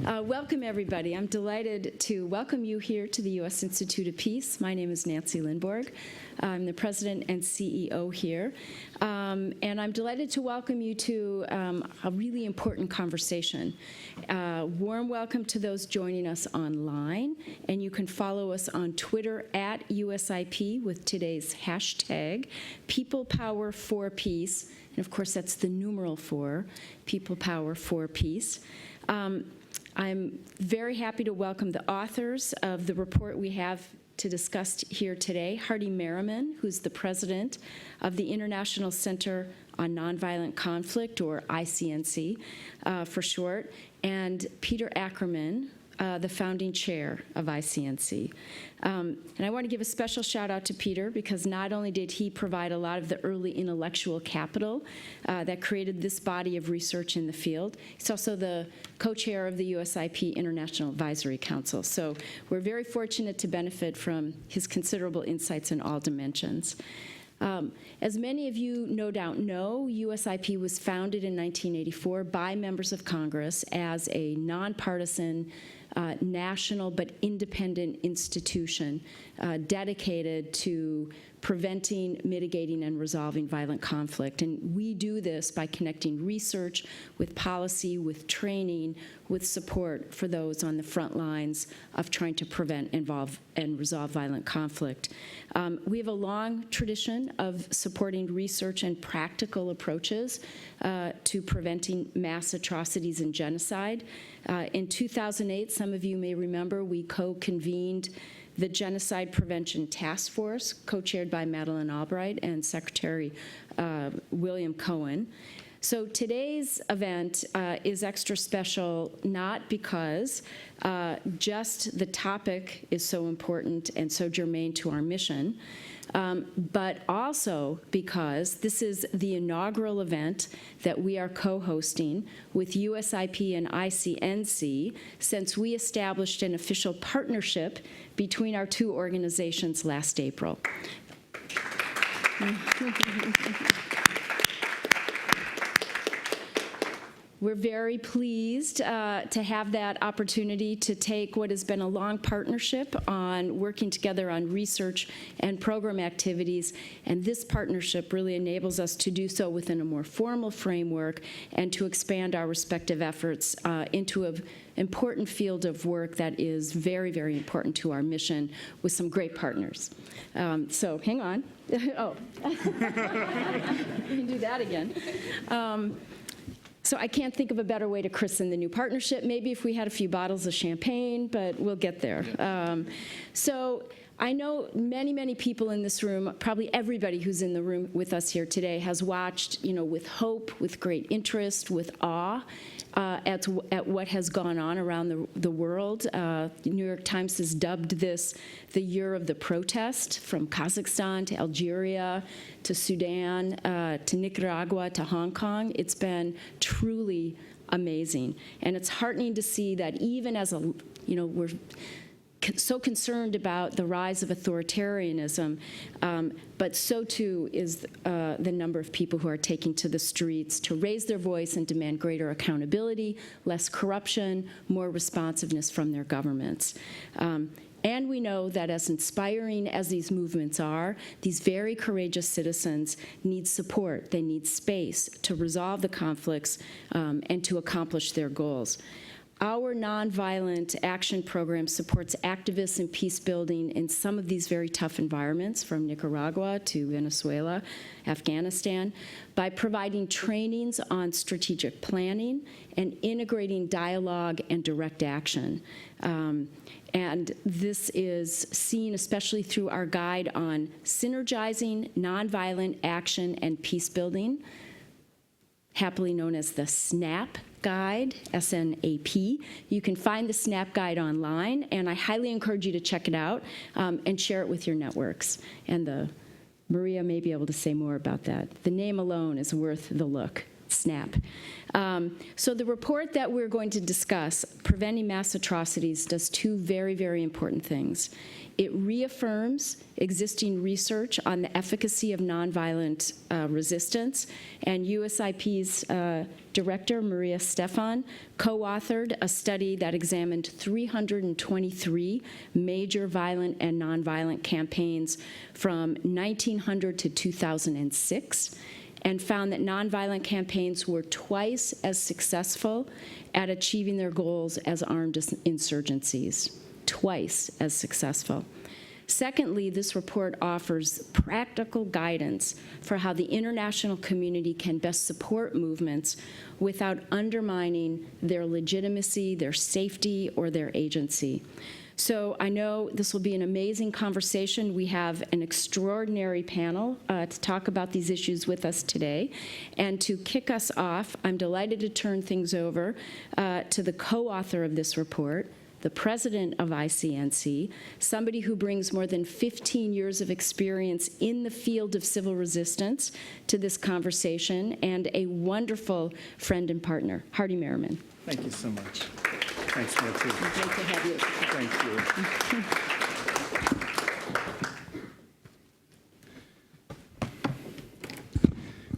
Welcome, everybody. I'm delighted to welcome you here to the U.S. Institute of Peace. My name is Nancy Lindborg. I'm the president and CEO here. And I'm delighted to welcome you to a really important conversation. Warm welcome to those joining us online. And you can follow us on Twitter at USIP with today's hashtag, People Power for Peace. And of course, that's the numeral 4, People Power for Peace. I'm very happy to welcome the authors of the report we have to discuss here today, Hardy Merriman, who's the president of the International Center on Nonviolent Conflict, or ICNC for short, and Peter Ackerman, the founding chair of ICNC. And I want to give a special shout out to Peter, because not only did he provide a lot of the early intellectual capital that created this body of research in the field, he's also the co-chair of the USIP International Advisory Council. So we're very fortunate to benefit from his considerable insights in all dimensions. As many of you no doubt know, USIP was founded in 1984 by members of Congress as a nonpartisan, national but independent institution dedicated to preventing, mitigating, and resolving violent conflict. And we do this by connecting research with policy, with training, with support for those on the front lines of trying to prevent, involve, and resolve violent conflict. We have a long tradition of supporting research and practical approaches to preventing mass atrocities and genocide. In 2008, some of you may remember, we co-convened the Genocide Prevention Task Force, co-chaired by Madeleine Albright and Secretary William Cohen. So today's event is extra special, not because just the topic is so important and so germane to our mission, but also because this is the inaugural event that we are co-hosting with USIP and ICNC since we established an official partnership between our two organizations last April. We're very pleased to have that opportunity to take what has been a long partnership on working together on research and program activities, and this partnership really enables us to do so within a more formal framework and to expand our respective efforts into an important field of work that is very, very important to our mission with some great partners. So hang on. Oh, we can do that again. So I can't think of a better way to christen the new partnership. Maybe if we had a few bottles of champagne, but we'll get there. So I know many, many people in this room, probably everybody who's in the room with us here today, has watched, with hope, with great interest, with awe, at what has gone on around the world. The New York Times has dubbed this the year of the protest, from Kazakhstan to Algeria to Sudan to Nicaragua to Hong Kong. It's been truly amazing. And it's heartening to see that even as we're so concerned about the rise of authoritarianism, but so too is the number of people who are taking to the streets to raise their voice and demand greater accountability, less corruption, more responsiveness from their governments. And we know that as inspiring as these movements are, these very courageous citizens need support. They need space to resolve the conflicts and to accomplish their goals. Our nonviolent action program supports activists in peace building in some of these very tough environments, from Nicaragua to Venezuela, Afghanistan, by providing trainings on strategic planning and integrating dialogue and direct action. And this is seen especially through our guide on synergizing nonviolent action and peace building, happily known as the SNAP guide, S-N-A-P. You can find the SNAP guide online, and I highly encourage you to check it out and share it with your networks. And Maria may be able to say more about that. The name alone is worth the look. snap. So the report that we're going to discuss, Preventing Mass Atrocities, does two very, very important things. It reaffirms existing research on the efficacy of nonviolent resistance, and USIP's director, Maria Stephan, co-authored a study that examined 323 major violent and nonviolent campaigns from 1900 to 2006, and found that nonviolent campaigns were twice as successful at achieving their goals as armed insurgencies. Twice as successful. Secondly, this report offers practical guidance for how the international community can best support movements without undermining their legitimacy, their safety, or their agency. So I know this will be an amazing conversation. We have an extraordinary panel to talk about these issues with us today. And to kick us off, I'm delighted to turn things over to the co-author of this report, the president of ICNC, somebody who brings more than 15 years of experience in the field of civil resistance to this conversation, and a wonderful friend and partner, Hardy Merriman. Thank you so much. Thanks, Nancy. Great to have you. Thank you.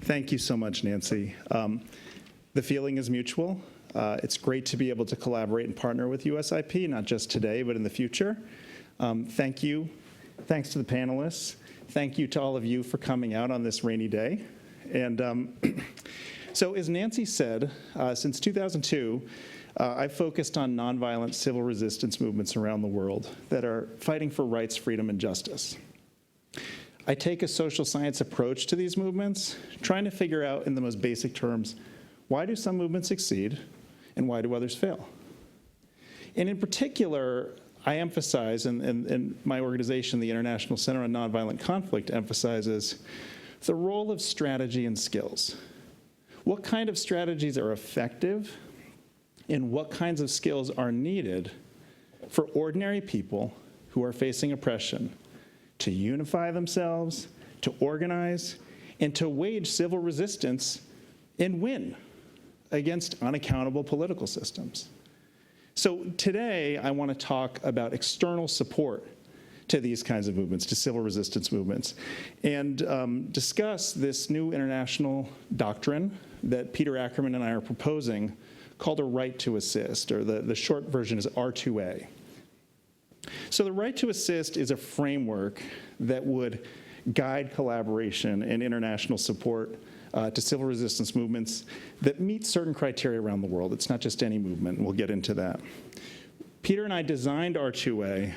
Thank you so much, Nancy. The feeling is mutual. It's great to be able to collaborate and partner with USIP, not just today, but in the future. Thank you. Thanks to the panelists. Thank you to all of you for coming out on this rainy day. And so as Nancy said, since 2002, I've focused on nonviolent civil resistance movements around the world that are fighting for rights, freedom, and justice. I take a social science approach to these movements, trying to figure out in the most basic terms, why do some movements succeed and why do others fail? And in particular, I emphasize, and my organization, the International Center on Nonviolent Conflict, emphasizes the role of strategy and skills. What kind of strategies are effective and what kinds of skills are needed for ordinary people who are facing oppression to unify themselves, to organize, and to wage civil resistance and win against unaccountable political systems. So today, I want to talk about external support to these kinds of movements, to civil resistance movements, and discuss this new international doctrine that Peter Ackerman and I are proposing called a right to assist, or the short version is R2A. So the right to assist is a framework that would guide collaboration and international support to civil resistance movements that meet certain criteria around the world. It's not just any movement, and we'll get into that. Peter and I designed R2A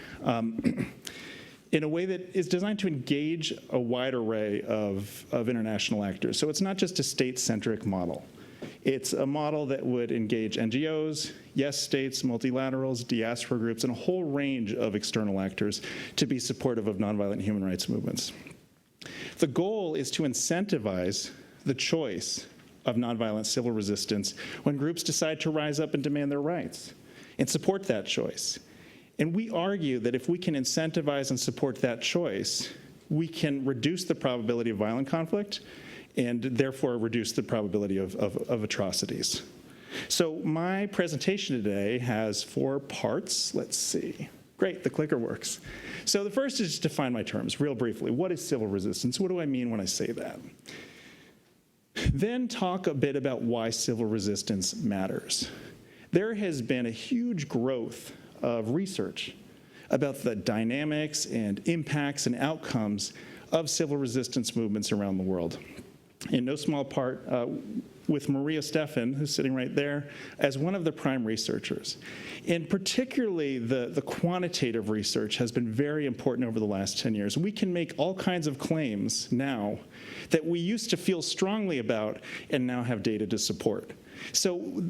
in a way that is designed to engage a wide array of international actors. So it's not just a state-centric model. It's a model that would engage NGOs, yes states, multilaterals, diaspora groups, and a whole range of external actors to be supportive of nonviolent human rights movements. The goal is to incentivize the choice of nonviolent civil resistance when groups decide to rise up and demand their rights, and support that choice. And we argue that if we can incentivize and support that choice, we can reduce the probability of violent conflict and therefore reduce the probability of atrocities. So my presentation today has 4 parts. Let's see. Great, the clicker works. So the first is to define my terms real briefly. What is civil resistance? What do I mean when I say that? Then talk a bit about why civil resistance matters. There has been a huge growth of research about the dynamics and impacts and outcomes of civil resistance movements around the world. In no small part with Maria Stephan, who's sitting right there, as one of the prime researchers. And particularly the quantitative research has been very important over the last 10 years. We can make all kinds of claims now that we used to feel strongly about and now have data to support. So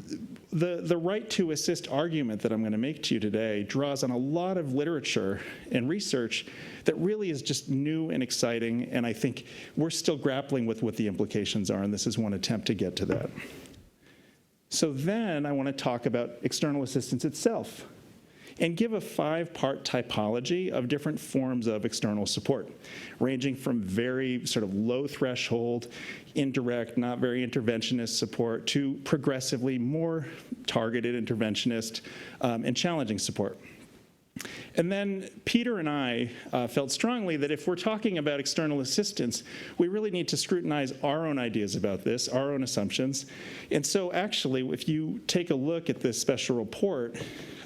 the right to assist argument that I'm going to make to you today draws on a lot of literature and research that really is just new and exciting, and I think we're still grappling with what the implications are, and this is one attempt to get to that. So then I want to talk about external assistance itself. and give a 5-part typology of different forms of external support, ranging from very sort of low threshold, indirect, not very interventionist support, to progressively more targeted interventionist and challenging support. And then Peter and I felt strongly that if we're talking about external assistance, we really need to scrutinize our own ideas about this, our own assumptions. And so actually, if you take a look at this special report,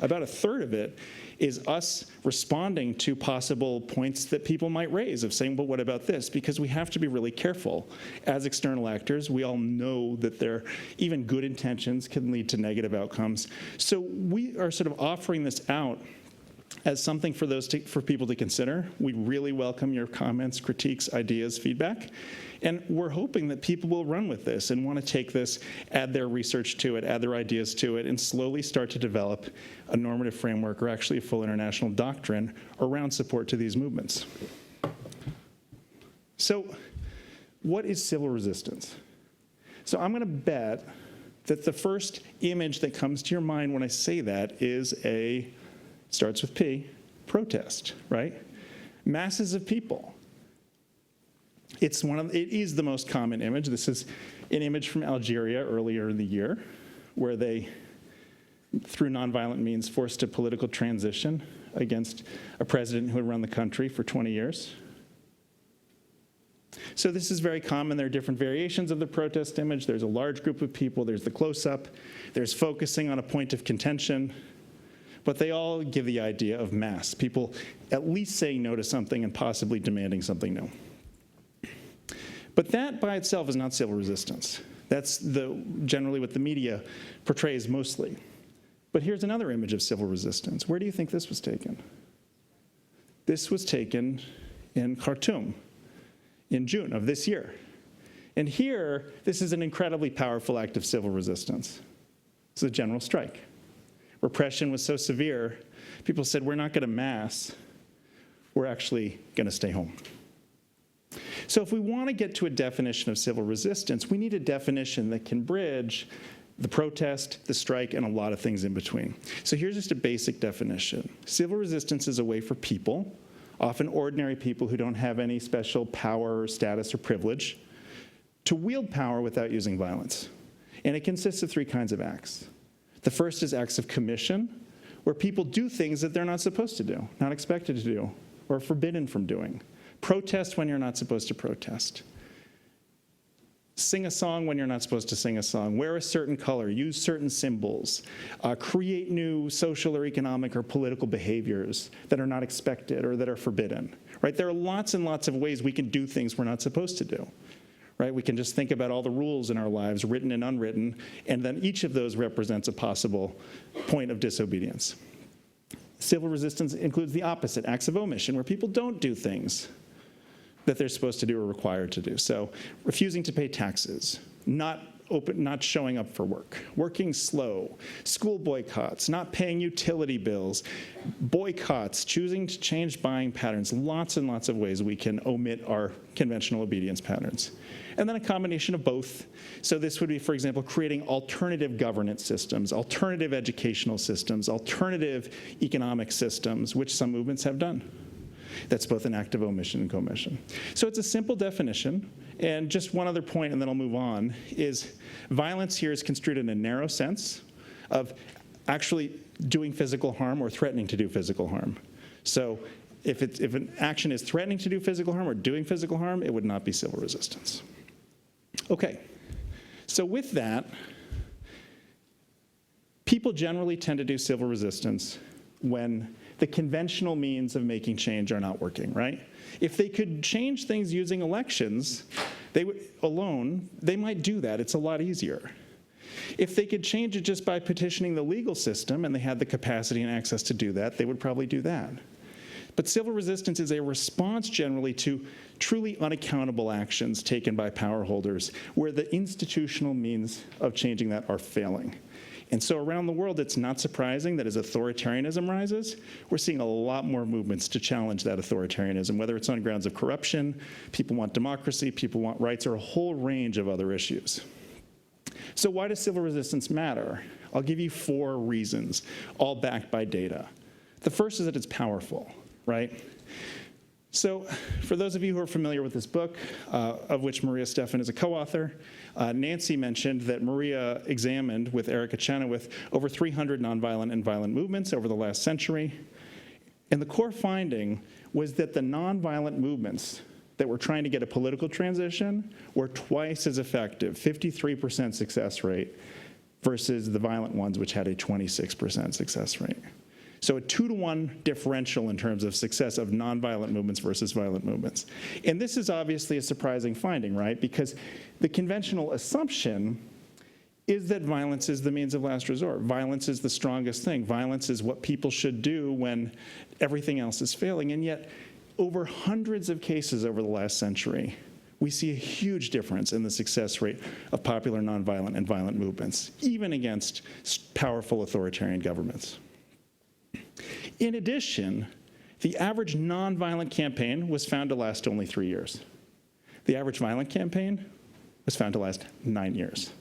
about a third of it is us responding to possible points that people might raise of saying, well, what about this? Because we have to be really careful. As external actors, we all know that even good intentions can lead to negative outcomes. So we are sort of offering this out as something for people to consider. We really welcome your comments, critiques, ideas, feedback. And we're hoping that people will run with this and want to take this, add their research to it, add their ideas to it, and slowly start to develop a normative framework or actually a full international doctrine around support to these movements. So what is civil resistance? So I'm going to bet that the first image that comes to your mind when I say that is starts with P, protest, right? Masses of people. It is the most common image. This is an image from Algeria earlier in the year, where they, through nonviolent means, forced a political transition against a president who had run the country for 20 years. So this is very common. There are different variations of the protest image. There's a large group of people. There's the close-up. There's focusing on a point of contention. But they all give the idea of mass, people at least saying no to something and possibly demanding something new. But that by itself is not civil resistance. That's generally what the media portrays mostly. But here's another image of civil resistance. Where do you think this was taken? This was taken in Khartoum in June of this year. And here, this is an incredibly powerful act of civil resistance. It's a general strike. Repression was so severe, people said, we're not going to mass, we're actually going to stay home. So if we want to get to a definition of civil resistance, we need a definition that can bridge the protest, the strike, and a lot of things in between. So here's just a basic definition. Civil resistance is a way for people, often ordinary people who don't have any special power or status or privilege, to wield power without using violence. And it consists of 3 kinds of acts. The first is acts of commission, where people do things that they're not supposed to do, not expected to do, or forbidden from doing. Protest when you're not supposed to protest. Sing a song when you're not supposed to sing a song. Wear a certain color. Use certain symbols. Create new social or economic or political behaviors that are not expected or that are forbidden. Right? There are lots and lots of ways we can do things we're not supposed to do. Right? We can just think about all the rules in our lives, written and unwritten, and then each of those represents a possible point of disobedience. Civil resistance includes the opposite, acts of omission, where people don't do things that they're supposed to do or required to do. So refusing to pay taxes, not showing up for work, working slow, school boycotts, not paying utility bills, boycotts, choosing to change buying patterns, lots and lots of ways we can omit our conventional obedience patterns. And then a combination of both. So this would be, for example, creating alternative governance systems, alternative educational systems, alternative economic systems, which some movements have done. That's both an act of omission and commission. So it's a simple definition. And just one other point, and then I'll move on, is violence here is construed in a narrow sense of actually doing physical harm or threatening to do physical harm. So if an action is threatening to do physical harm or doing physical harm, it would not be civil resistance. Okay, so with that, people generally tend to do civil resistance when the conventional means of making change are not working, right? If they could change things using elections, they might do that. It's a lot easier. If they could change it just by petitioning the legal system and they had the capacity and access to do that, they would probably do that. But civil resistance is a response generally to truly unaccountable actions taken by power holders where the institutional means of changing that are failing. And so around the world, it's not surprising that as authoritarianism rises, we're seeing a lot more movements to challenge that authoritarianism, whether it's on grounds of corruption, people want democracy, people want rights, or a whole range of other issues. So why does civil resistance matter? I'll give you 4 reasons, all backed by data. The first is that it's powerful, right? So for those of you who are familiar with this book, of which Maria Stephan is a co-author, Nancy mentioned that Maria examined with Erica Chenoweth over 300 nonviolent and violent movements over the last century. And the core finding was that the nonviolent movements that were trying to get a political transition were twice as effective, 53% success rate, versus the violent ones, which had a 26% success rate. So a 2-to-1 differential in terms of success of nonviolent movements versus violent movements. And this is obviously a surprising finding, right? Because the conventional assumption is that violence is the means of last resort. Violence is the strongest thing. Violence is what people should do when everything else is failing. And yet, over hundreds of cases over the last century, we see a huge difference in the success rate of popular nonviolent and violent movements, even against powerful authoritarian governments. In addition, the average nonviolent campaign was found to last only 3 years. The average violent campaign was found to last 9 years.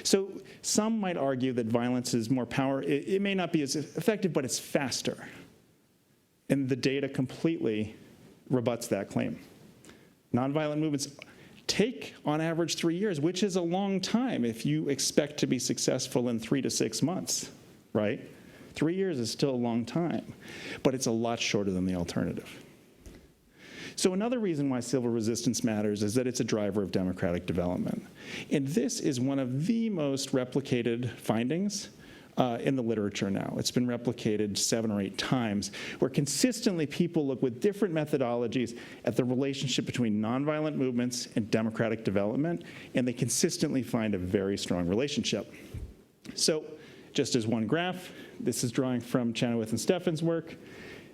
So some might argue that violence is more power. It may not be as effective, but it's faster. And the data completely rebuts that claim. Nonviolent movements take, on average, 3 years, which is a long time if you expect to be successful in 3 to 6 months, right? 3 years is still a long time, but it's a lot shorter than the alternative. So another reason why civil resistance matters is that it's a driver of democratic development. And this is one of the most replicated findings in the literature now. It's been replicated 7 or 8 times, where consistently people look with different methodologies at the relationship between nonviolent movements and democratic development, and they consistently find a very strong relationship. So just as one graph, this is drawing from Chenoweth and Stephan's work.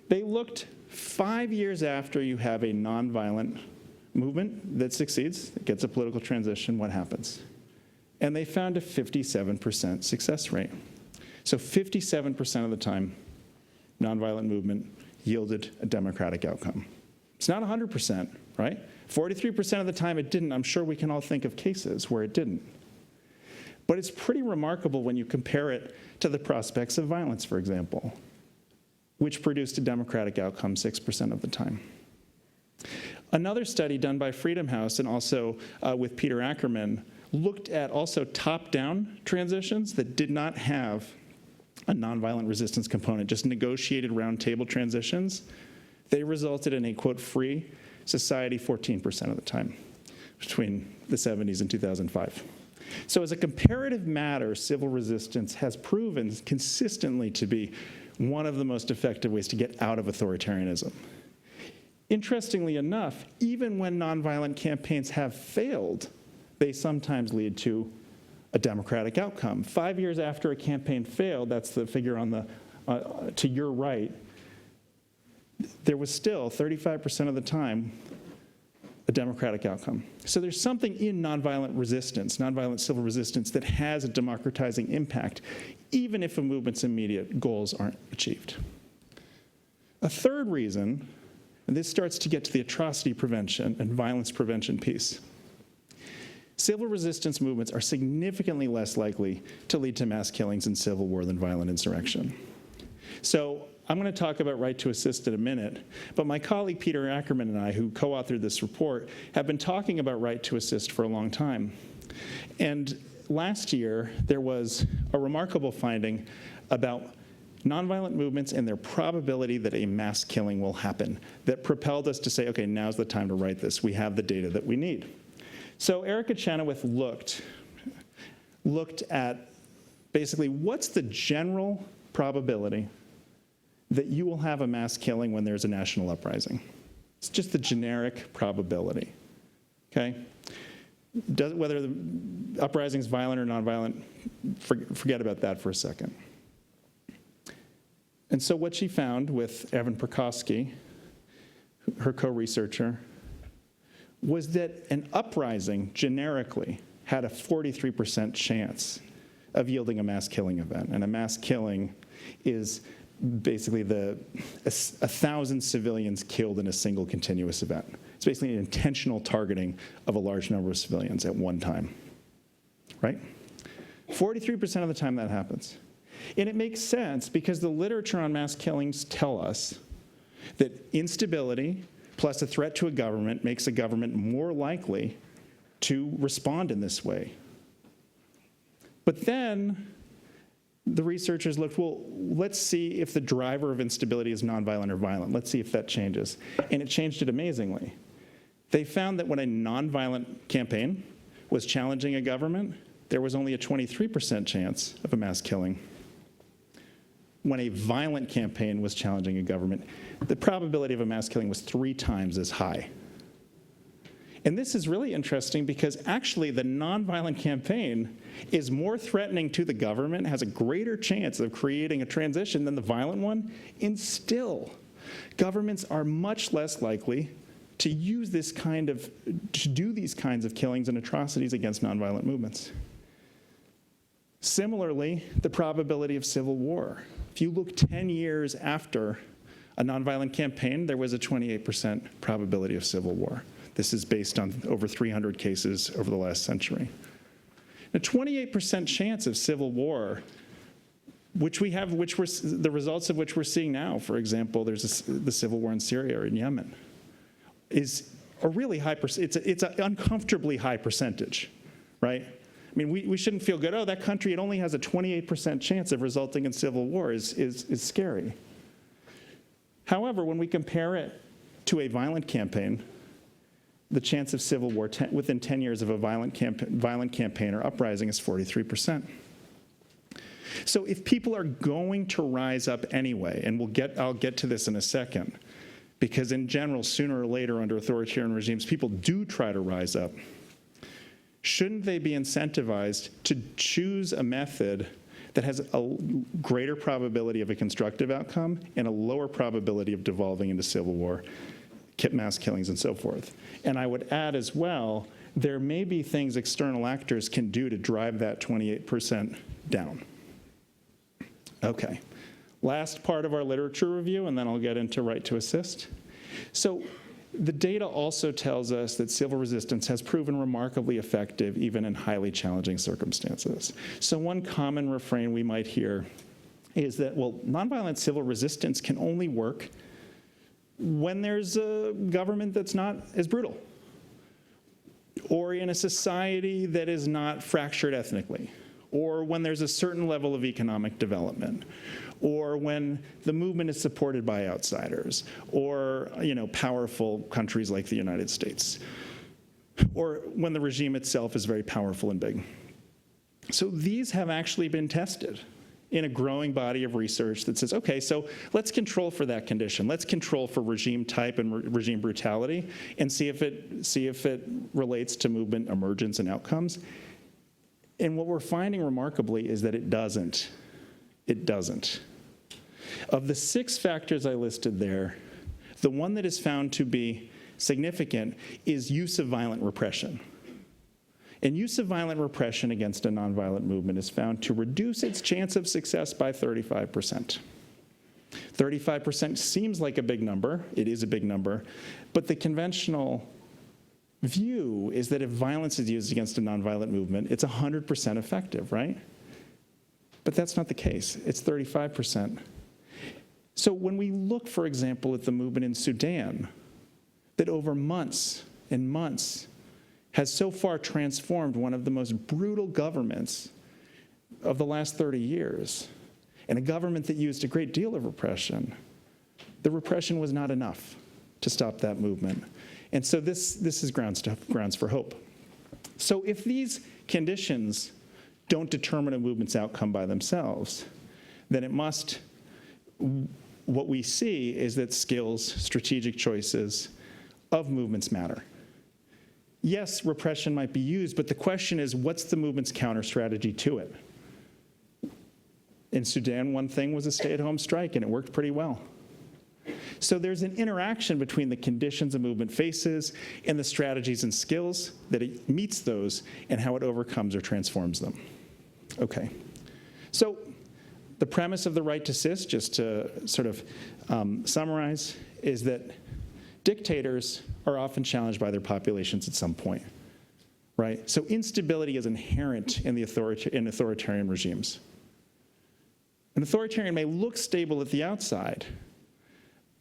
They looked 5 years after you have a nonviolent movement that succeeds, that gets a political transition, what happens? And they found a 57% success rate. So 57% of the time, nonviolent movement yielded a democratic outcome. It's not 100%, right? 43% of the time it didn't. I'm sure we can all think of cases where it didn't. But it's pretty remarkable when you compare it to the prospects of violence, for example, which produced a democratic outcome 6% of the time. Another study done by Freedom House and also with Peter Ackerman looked at also top-down transitions that did not have a nonviolent resistance component, just negotiated round-table transitions. They resulted in a, quote, free society 14% of the time between the 70s and 2005. So as a comparative matter, civil resistance has proven consistently to be one of the most effective ways to get out of authoritarianism. Interestingly enough, even when nonviolent campaigns have failed, they sometimes lead to a democratic outcome. 5 years after a campaign failed, that's the figure on the to your right, there was still 35% of the time a democratic outcome. So there's something in nonviolent resistance, nonviolent civil resistance, that has a democratizing impact, even if a movement's immediate goals aren't achieved. A third reason, and this starts to get to the atrocity prevention and violence prevention piece, civil resistance movements are significantly less likely to lead to mass killings and civil war than violent insurrection. So I'm going to talk about right to assist in a minute, but my colleague Peter Ackerman and I, who co-authored this report, have been talking about right to assist for a long time. And last year, there was a remarkable finding about nonviolent movements and their probability that a mass killing will happen that propelled us to say, okay, now's the time to write this. We have the data that we need. So Erica Chenoweth looked at basically what's the general probability that you will have a mass killing when there's a national uprising. It's just the generic probability, okay? Whether the uprising is violent or nonviolent, forget about that for a second. And so what she found with Evan Prokosky, her co-researcher, was that an uprising generically had a 43% chance of yielding a mass killing event. And a mass killing is basically 1,000 civilians killed in a single continuous event. It's basically an intentional targeting of a large number of civilians at one time, right? 43% of the time that happens. And it makes sense because the literature on mass killings tell us that instability plus a threat to a government makes a government more likely to respond in this way. But then the researchers looked, well, let's see if the driver of instability is nonviolent or violent. Let's see if that changes. And it changed it amazingly. They found that when a nonviolent campaign was challenging a government, there was only a 23% chance of a mass killing. When a violent campaign was challenging a government, the probability of a mass killing was 3 times as high. And this is really interesting because actually the nonviolent campaign is more threatening to the government, has a greater chance of creating a transition than the violent one, and still, governments are much less likely to use to do these kinds of killings and atrocities against nonviolent movements. Similarly, the probability of civil war. If you look 10 years after a nonviolent campaign, there was a 28% probability of civil war. This is based on over 300 cases over the last century. A 28% chance of civil war, the results of which we're seeing now. For example, there's the civil war in Syria or in Yemen, is a really high percentage. It's an uncomfortably high percentage, right? I mean, we shouldn't feel good. Oh, that country, it only has a 28% chance of resulting in civil war is scary. However, when we compare it to a violent campaign, the chance of civil war within 10 years of a violent campaign or uprising is 43%. So if people are going to rise up anyway, and I'll get to this in a second, because in general, sooner or later under authoritarian regimes, people do try to rise up. Shouldn't they be incentivized to choose a method that has a greater probability of a constructive outcome and a lower probability of devolving into civil war, mass killings, and so forth? And I would add as well, there may be things external actors can do to drive that 28% down. Okay, last part of our literature review, and then I'll get into right to assist. So the data also tells us that civil resistance has proven remarkably effective even in highly challenging circumstances. So one common refrain we might hear is that, well, nonviolent civil resistance can only work when there's a government that's not as brutal, or in a society that is not fractured ethnically, or when there's a certain level of economic development, or when the movement is supported by outsiders, or powerful countries like the United States, or when the regime itself is very powerful and big. So these have actually been tested in a growing body of research that says, okay, so let's control for that condition. Let's control for regime type and regime brutality and see if it relates to movement emergence and outcomes. And what we're finding remarkably is that it doesn't. It doesn't. Of the 6 factors I listed there, the one that is found to be significant is use of violent repression. And use of violent repression against a nonviolent movement is found to reduce its chance of success by 35%. 35% seems like a big number. It is a big number. But the conventional view is that if violence is used against a nonviolent movement, it's 100% effective, right? But that's not the case. It's 35%. So when we look, for example, at the movement in Sudan, that over months and months has so far transformed one of the most brutal governments of the last 30 years, and a government that used a great deal of repression, the repression was not enough to stop that movement. And so this is grounds for hope. So if these conditions don't determine a movement's outcome by themselves, then what we see is that skills, strategic choices of movements matter. Yes, repression might be used, but the question is, what's the movement's counter strategy to it? In Sudan, one thing was a stay-at-home strike, and it worked pretty well. So there's an interaction between the conditions a movement faces and the strategies and skills that it meets those and how it overcomes or transforms them. Okay. So the premise of the right to assist, just to sort of summarize, is that dictators are often challenged by their populations at some point, right? So instability is inherent in authoritarian regimes. An authoritarian may look stable at the outside,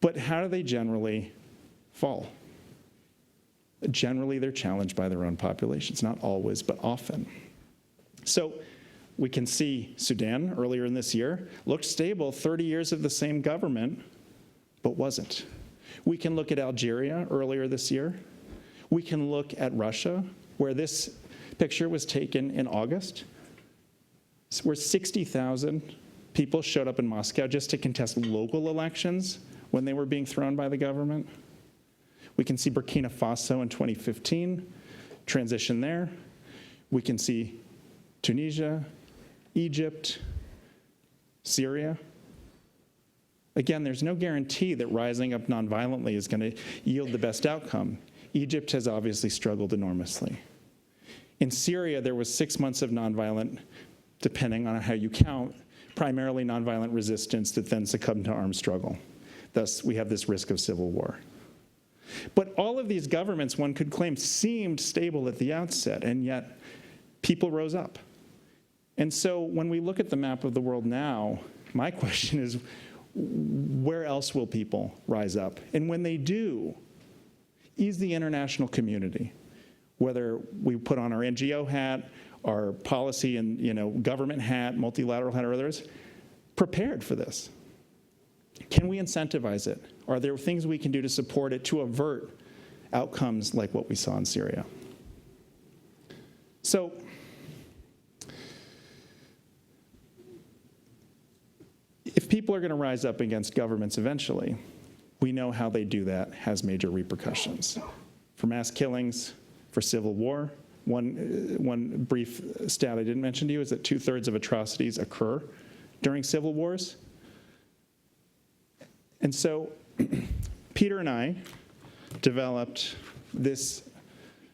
but how do they generally fall? Generally, they're challenged by their own populations, not always, but often. So we can see Sudan earlier in this year looked stable, 30 years of the same government, but wasn't. We can look at Algeria earlier this year. We can look at Russia, where this picture was taken in August, where 60,000 people showed up in Moscow just to contest local elections when they were being thrown by the government. We can see Burkina Faso in 2015, transition there. We can see Tunisia, Egypt, Syria. Again, there's no guarantee that rising up nonviolently is going to yield the best outcome. Egypt has obviously struggled enormously. In Syria, there was 6 months of nonviolent, depending on how you count, primarily nonviolent resistance that then succumbed to armed struggle. Thus, we have this risk of civil war. But all of these governments, one could claim, seemed stable at the outset, and yet people rose up. And so when we look at the map of the world now, my question is, where else will people rise up? And when they do, is the international community, whether we put on our NGO hat, our policy and government hat, multilateral hat, or others, prepared for this? Can we incentivize it? Are there things we can do to support it to avert outcomes like what we saw in Syria? So, if people are going to rise up against governments eventually, we know how they do that has major repercussions. For mass killings, for civil war. One brief stat I didn't mention to you is that 2/3 of atrocities occur during civil wars. And so Peter and I developed this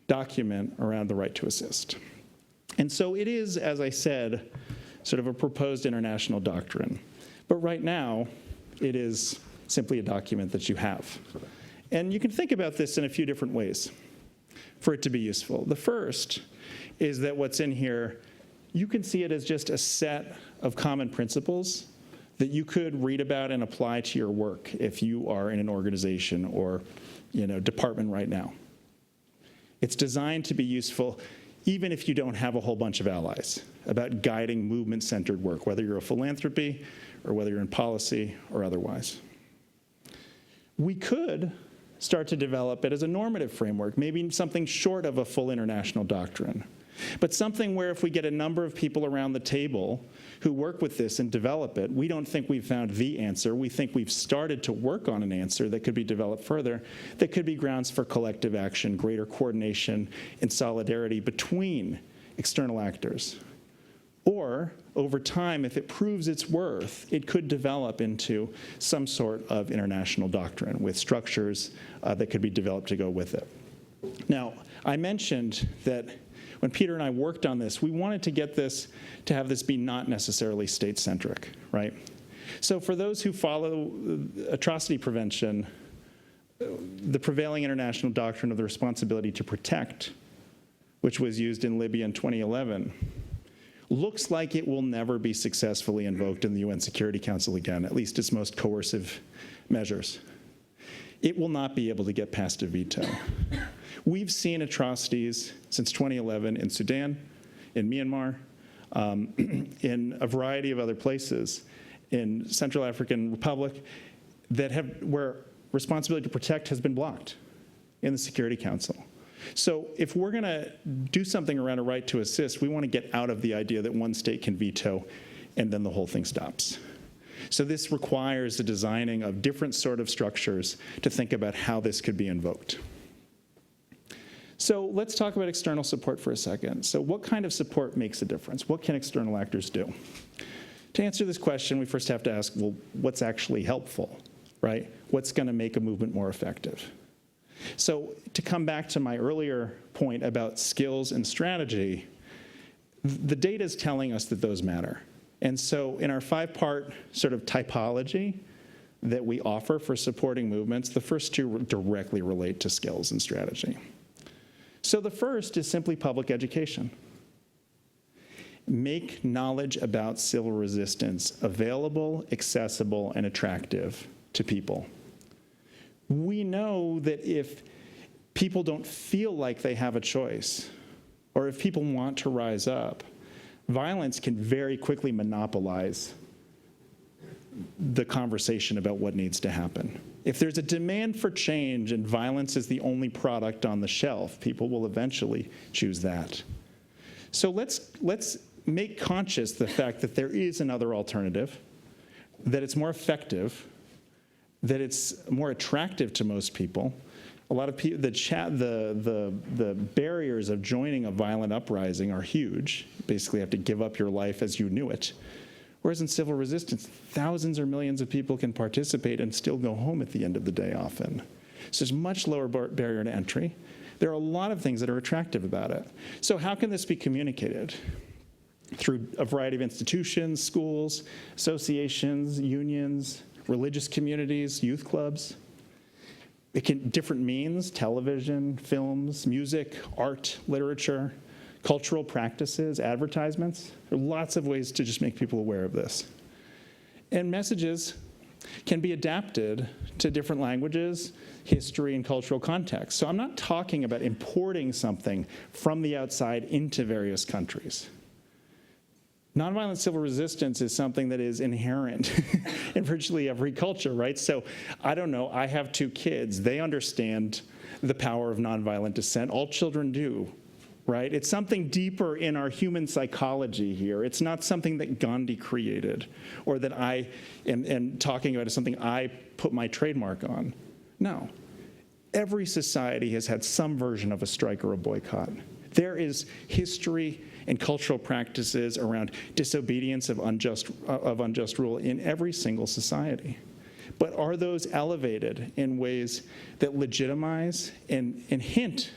document around the right to assist. And so it is, as I said, sort of a proposed international doctrine. But right now, it is simply a document that you have. And you can think about this in a few different ways for it to be useful. The first is that what's in here, you can see it as just a set of common principles that you could read about and apply to your work if you are in an organization or department right now. It's designed to be useful even if you don't have a whole bunch of allies, about guiding movement-centered work, whether you're a philanthropy or whether you're in policy or otherwise. We could start to develop it as a normative framework, maybe something short of a full international doctrine, but something where if we get a number of people around the table who work with this and develop it, we don't think we've found the answer. We think we've started to work on an answer that could be developed further, that could be grounds for collective action, greater coordination and solidarity between external actors. Or, over time, if it proves its worth, it could develop into some sort of international doctrine with structures that could be developed to go with it. Now, I mentioned that when Peter and I worked on this, we wanted to get this, to have this be not necessarily state-centric, right? So for those who follow atrocity prevention, the prevailing international doctrine of the responsibility to protect, which was used in Libya in 2011, looks like it will never be successfully invoked in the UN Security Council again, at least its most coercive measures. It will not be able to get past a veto. We've seen atrocities since 2011 in Sudan, in Myanmar, in a variety of other places, in Central African Republic, where responsibility to protect has been blocked in the Security Council. So if we're going to do something around a right to assist, we want to get out of the idea that one state can veto and then the whole thing stops. So this requires the designing of different sort of structures to think about how this could be invoked. So let's talk about external support for a second. So what kind of support makes a difference? What can external actors do? To answer this question, we first have to ask, well, what's actually helpful, right? What's going to make a movement more effective? So to come back to my earlier point about skills and strategy, the data is telling us that those matter. And so in our 5-part sort of typology that we offer for supporting movements, the first 2 directly relate to skills and strategy. So the first is simply public education. make knowledge about civil resistance available, accessible, and attractive to people. We know that if people don't feel like they have a choice, or if people want to rise up, violence can very quickly monopolize the conversation about what needs to happen. If there's a demand for change and violence is the only product on the shelf, people will eventually choose that. So let's make conscious the fact that there is another alternative, that it's more effective, that it's more attractive to most people. A lot of people, the barriers of joining a violent uprising are huge. You basically have to give up your life as you knew it. Whereas in civil resistance, thousands or millions of people can participate and still go home at the end of the day often. So there's much lower barrier to entry. There are a lot of things that are attractive about it. So how can this be communicated? Through a variety of institutions, schools, associations, unions, religious communities, youth clubs. It can different means, television, films, music, art, literature, cultural practices, advertisements. There are lots of ways to just make people aware of this. And messages can be adapted to different languages, history, and cultural context. So I'm not talking about importing something from the outside into various countries. Nonviolent civil resistance is something that is inherent in virtually every culture, right? So I don't know, I have 2 kids. They understand the power of nonviolent dissent. All children do, right? It's something deeper in our human psychology here. It's not something that Gandhi created or that I am talking about as something I put my trademark on. No. Every society has had some version of a strike or a boycott. There is history and cultural practices around disobedience of unjust rule in every single society. But are those elevated in ways that legitimize and hint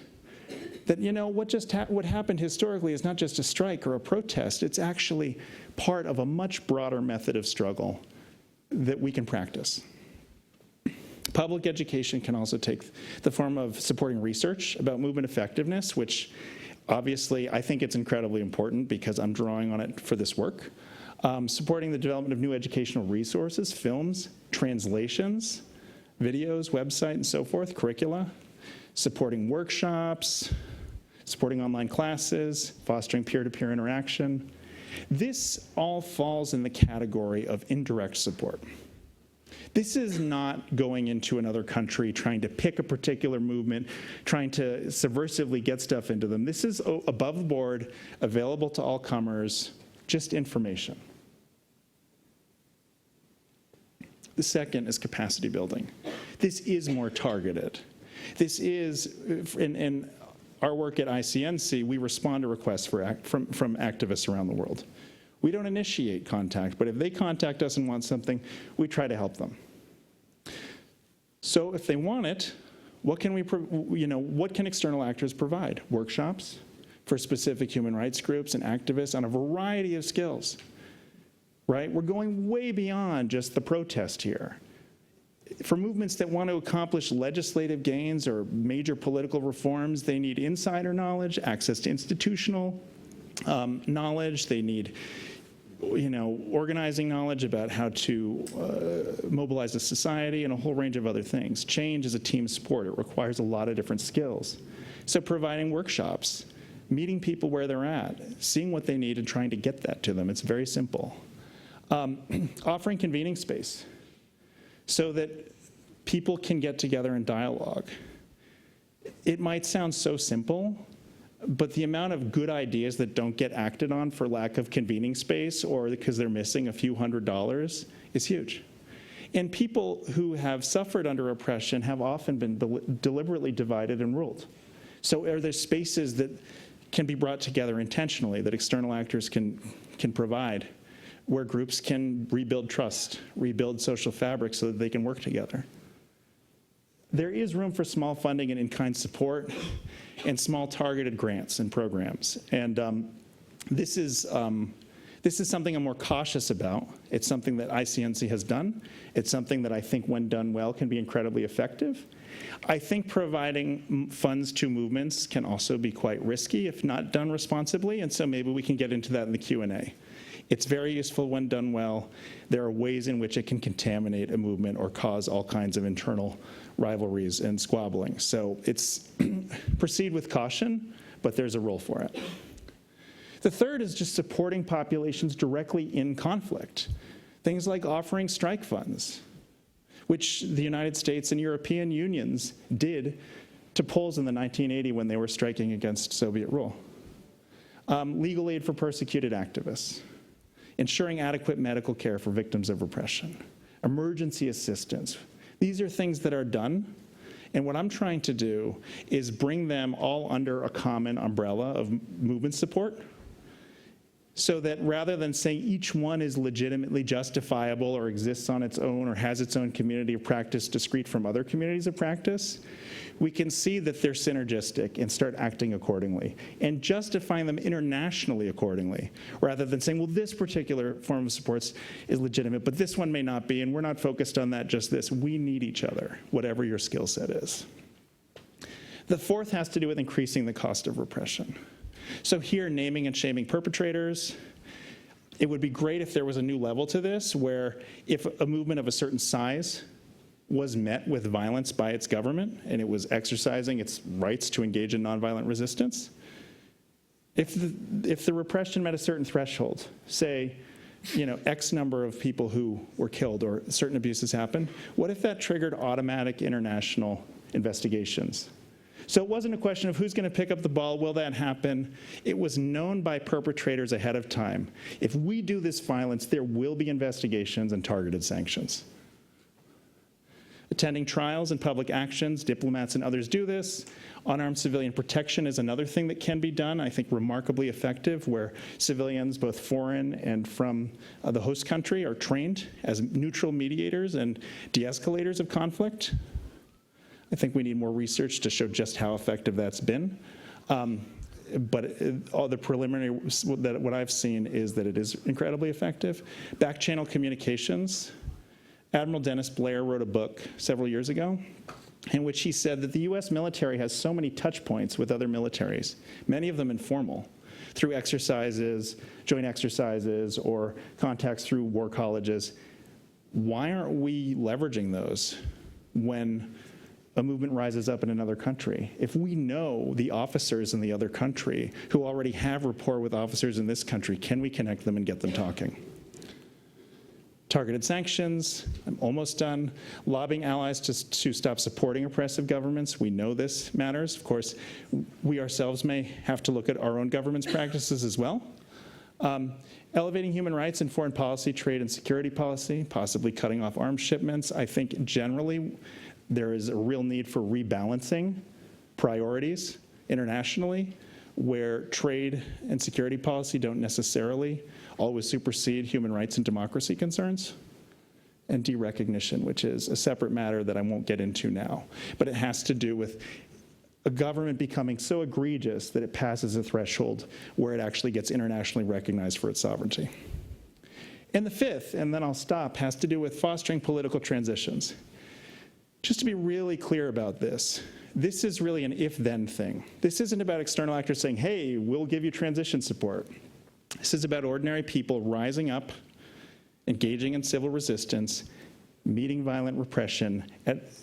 that, you know, what happened historically is not just a strike or a protest, it's actually part of a much broader method of struggle that we can practice. Public education can also take the form of supporting research about movement effectiveness, which obviously I think it's incredibly important because I'm drawing on it for this work. Supporting the development of new educational resources, films, translations, videos, website, and so forth, curricula. Supporting workshops, supporting online classes, fostering peer-to-peer interaction. This all falls in the category of indirect support. This is not going into another country, trying to pick a particular movement, trying to subversively get stuff into them. This is above board, available to all comers, just information. The second is capacity building. This is more targeted. This is, in our work at ICNC, we respond to requests from activists around the world. We don't initiate contact, but if they contact us and want something, we try to help them. So if they want it, what can external actors provide? Workshops for specific human rights groups and activists on a variety of skills, right? We're going way beyond just the protest here. For movements that want to accomplish legislative gains or major political reforms, they need insider knowledge, access to institutional knowledge. They need, organizing knowledge about how to mobilize a society and a whole range of other things. Change is a team sport. It requires a lot of different skills. So providing workshops, meeting people where they're at, seeing what they need and trying to get that to them. It's very simple. Offering convening space so that people can get together and dialogue. It might sound so simple, but the amount of good ideas that don't get acted on for lack of convening space or because they're missing a few $100s is huge. And people who have suffered under oppression have often been deliberately divided and ruled. So are there spaces that can be brought together intentionally that external actors can provide, where groups can rebuild trust, rebuild social fabric so that they can work together? There is room for small funding and in-kind support and small targeted grants and programs. And this is This is something I'm more cautious about. It's something that ICNC has done. It's something that I think, when done well, can be incredibly effective. I think providing funds to movements can also be quite risky if not done responsibly, and so maybe we can get into that in the Q&A. It's very useful when done well. There are ways in which it can contaminate a movement or cause all kinds of internal rivalries and squabbling. So it's proceed with caution, but there's a role for it. The third is just supporting populations directly in conflict. Things like offering strike funds, which the United States and European unions did to Poles in the 1980 when they were striking against Soviet rule. Legal aid for persecuted activists. Ensuring adequate medical care for victims of repression. Emergency assistance. These are things that are done. And what I'm trying to do is bring them all under a common umbrella of movement support, so that rather than saying each one is legitimately justifiable or exists on its own or has its own community of practice discrete from other communities of practice, we can see that they're synergistic and start acting accordingly and justifying them internationally accordingly, rather than saying, well, this particular form of supports is legitimate, but this one may not be, and we're not focused on that, just this. We need each other, whatever your skill set is. The fourth has to do with increasing the cost of repression. So here, naming and shaming perpetrators. It would be great if there was a new level to this, where if a movement of a certain size was met with violence by its government and it was exercising its rights to engage in nonviolent resistance, if the repression met a certain threshold, say, X number of people who were killed or certain abuses happened, what if that triggered automatic international investigations? So it wasn't a question of who's going to pick up the ball, will that happen? It was known by perpetrators ahead of time. If we do this violence, there will be investigations and targeted sanctions. Attending trials and public actions, diplomats and others do this. Unarmed civilian protection is another thing that can be done, I think remarkably effective, where civilians, both foreign and from the host country, are trained as neutral mediators and de-escalators of conflict. I think we need more research to show just how effective that's been. But all the preliminary, what I've seen is that it is incredibly effective. Back-channel communications. Admiral Dennis Blair wrote a book several years ago in which he said that the US military has so many touch points with other militaries, many of them informal, through exercises, joint exercises, or contacts through war colleges. Why aren't we leveraging those when a movement rises up in another country? If we know the officers in the other country who already have rapport with officers in this country, can we connect them and get them talking? Targeted sanctions, I'm almost done. Lobbying allies to stop supporting oppressive governments. We know this matters. Of course, we ourselves may have to look at our own government's practices as well. Elevating human rights in foreign policy, trade, and security policy, possibly cutting off arms shipments. I think generally there is a real need for rebalancing priorities internationally, where trade and security policy don't necessarily always supersede human rights and democracy concerns. And derecognition, which is a separate matter that I won't get into now. But it has to do with a government becoming so egregious that it passes a threshold where it actually gets internationally recognized for its sovereignty. And the fifth, and then I'll stop, has to do with fostering political transitions. Just to be really clear about this is really an if-then thing. This isn't about external actors saying, hey, we'll give you transition support. This is about ordinary people rising up, engaging in civil resistance, meeting violent repression,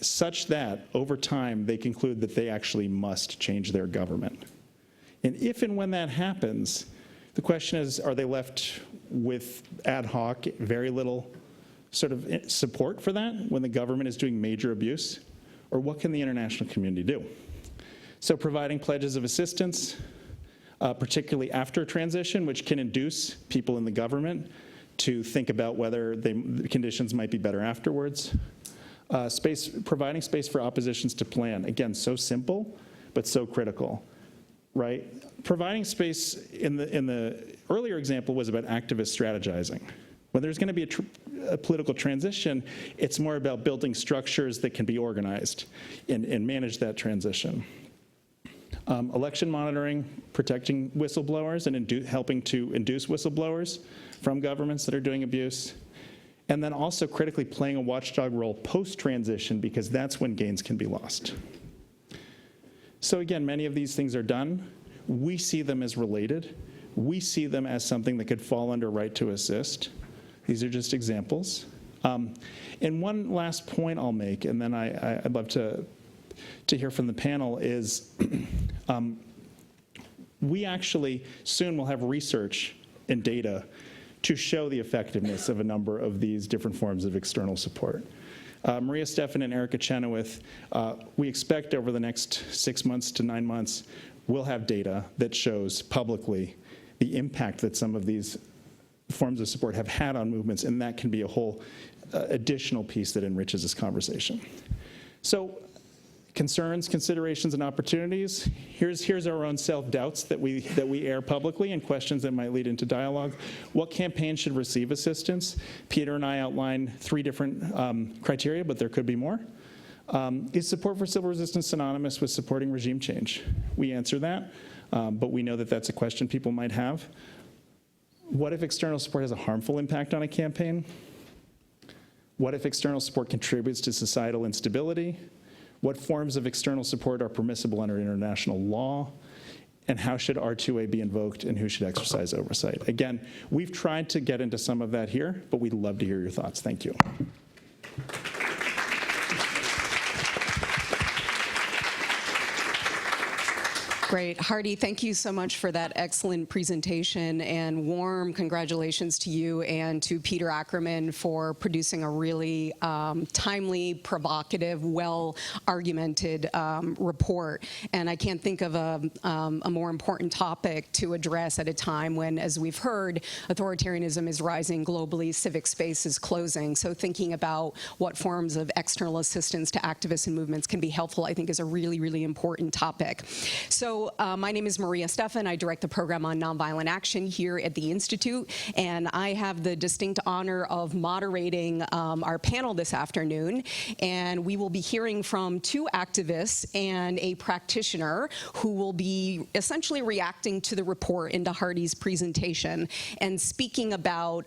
such that over time they conclude that they actually must change their government. And if and when that happens, the question is, are they left with ad hoc, very little sort of support for that when the government is doing major abuse? Or what can the international community do? So providing pledges of assistance, particularly after transition, which can induce people in the government to think about whether the conditions might be better afterwards. Providing space for oppositions to plan. Again, so simple, but so critical, right? Providing space in the earlier example was about activist strategizing. When there's going to be a political transition, it's more about building structures that can be organized and manage that transition. Election monitoring, protecting whistleblowers and helping to induce whistleblowers from governments that are doing abuse, and then also critically playing a watchdog role post-transition, because that's when gains can be lost. So again, many of these things are done. We see them as related. We see them as something that could fall under right to assist. These are just examples. And one last point I'll make, and then I'd love to hear from the panel, is we actually soon will have research and data to show the effectiveness of a number of these different forms of external support. Maria Stephan and Erica Chenoweth, we expect over the next 6 months to 9 months, we'll have data that shows publicly the impact that some of these forms of support have had on movements, and that can be a whole additional piece that enriches this conversation. So, concerns, considerations, and opportunities. Here's our own self-doubts that we air publicly, and questions that might lead into dialogue. What campaigns should receive assistance? Peter and I outlined 3 different criteria, but there could be more. Is support for civil resistance synonymous with supporting regime change? We answer that, but we know that that's a question people might have. What if external support has a harmful impact on a campaign? What if external support contributes to societal instability? What forms of external support are permissible under international law? And how should R2A be invoked, and who should exercise oversight? Again, we've tried to get into some of that here, but we'd love to hear your thoughts. Thank you. Great. Hardy, thank you so much for that excellent presentation, and warm congratulations to you and to Peter Ackerman for producing a really timely, provocative, well-argumented report. And I can't think of a more important topic to address at a time when, as we've heard, authoritarianism is rising globally, civic space is closing. So thinking about what forms of external assistance to activists and movements can be helpful, I think, is a really, really important topic. So my name is Maria Stephan. I direct the program on nonviolent action here at the Institute, and I have the distinct honor of moderating our panel this afternoon. And we will be hearing from 2 activists and a practitioner who will be essentially reacting to the report into Hardy's presentation and speaking about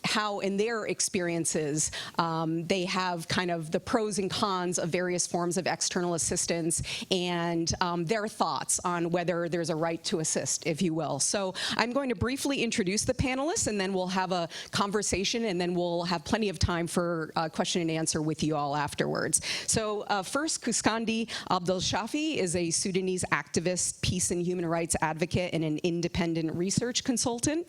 how, in their experiences, they have kind of the pros and cons of various forms of external assistance, and their thoughts on whether there's a right to assist, if you will. So I'm going to briefly introduce the panelists, and then we'll have a conversation, and then we'll have plenty of time for question and answer with you all afterwards. So first, Quscondy Abdulshafi is a Sudanese activist, peace and human rights advocate, and an independent research consultant.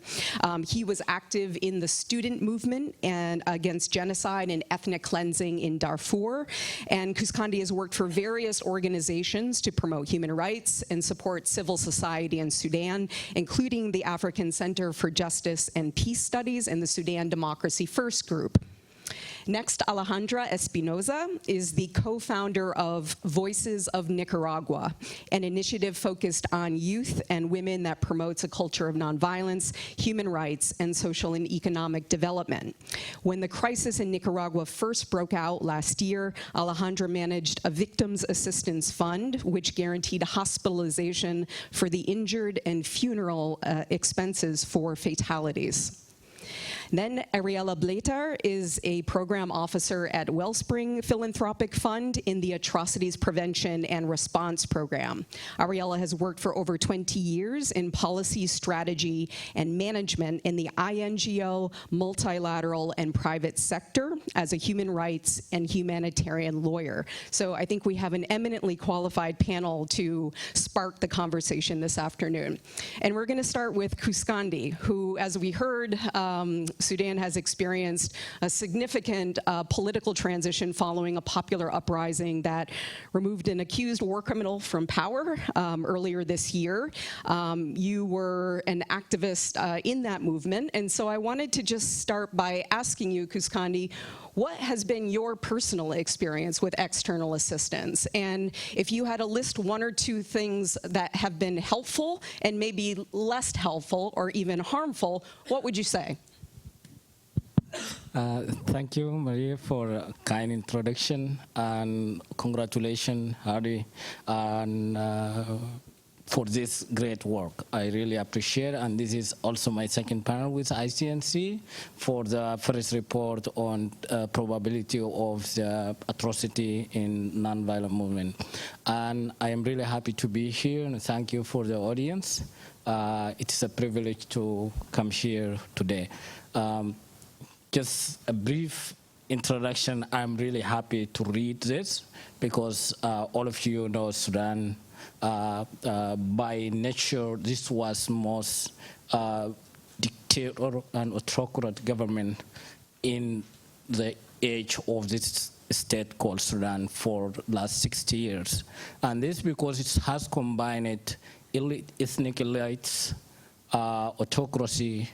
He was active in the student movement and against genocide and ethnic cleansing in Darfur. And Quscondy has worked for various organizations to promote human rights and support civil society in Sudan, including the African Center for Justice and Peace Studies and the Sudan Democracy First Group. Next, Alejandra Espinoza is the co-founder of Voices of Nicaragua, an initiative focused on youth and women that promotes a culture of nonviolence, human rights, and social and economic development. When the crisis in Nicaragua first broke out last year, Alejandra managed a victims assistance fund, which guaranteed hospitalization for the injured and funeral expenses for fatalities. Then Ariela Blätter is a program officer at Wellspring Philanthropic Fund in the Atrocities Prevention and Response Program. Ariela has worked for over 20 years in policy, strategy, and management in the INGO, multilateral, and private sector as a human rights and humanitarian lawyer. So I think we have an eminently qualified panel to spark the conversation this afternoon. And we're going to start with Quscondy, who, as we heard, Sudan has experienced a significant political transition following a popular uprising that removed an accused war criminal from power earlier this year. You were an activist in that movement, and so I wanted to just start by asking you, Quscondy, what has been your personal experience with external assistance? And if you had to list 1 or 2 things that have been helpful and maybe less helpful or even harmful, what would you say? Thank you, Maria, for a kind introduction, and congratulations, Hardy, on for this great work. I really appreciate it, and this is also my second panel with ICNC for the first report on probability of the atrocity in nonviolent movement. And I am really happy to be here, and thank you for the audience. It is a privilege to come here today. Just a brief introduction. I'm really happy to read this because all of you know Sudan. By nature, this was most dictator and autocrat government in the age of this state called Sudan for the last 60 years. And this because it has combined ethnic elites, autocracy,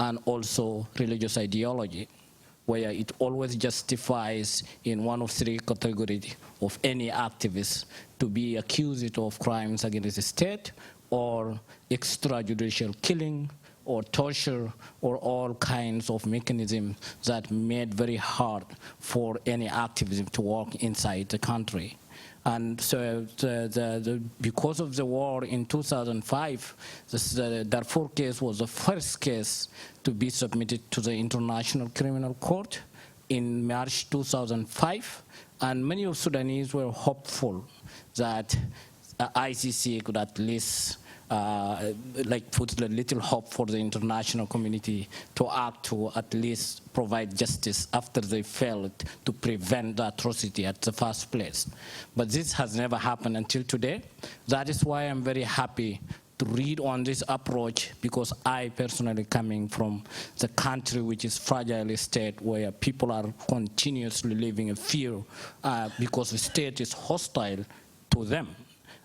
and also religious ideology, where it always justifies in one of three categories of any activist to be accused of crimes against the state or extrajudicial killing or torture or all kinds of mechanisms that made very hard for any activism to work inside the country. And so because of the war in 2005, the Darfur case was the first case to be submitted to the International Criminal Court in March 2005. And many of Sudanese were hopeful that ICC could at least put a little hope for the international community to act to at least provide justice after they failed to prevent the atrocity at the first place. But this has never happened until today. That is why I'm very happy to read on this approach, because I personally coming from the country which is fragile state where people are continuously living in fear because the state is hostile to them.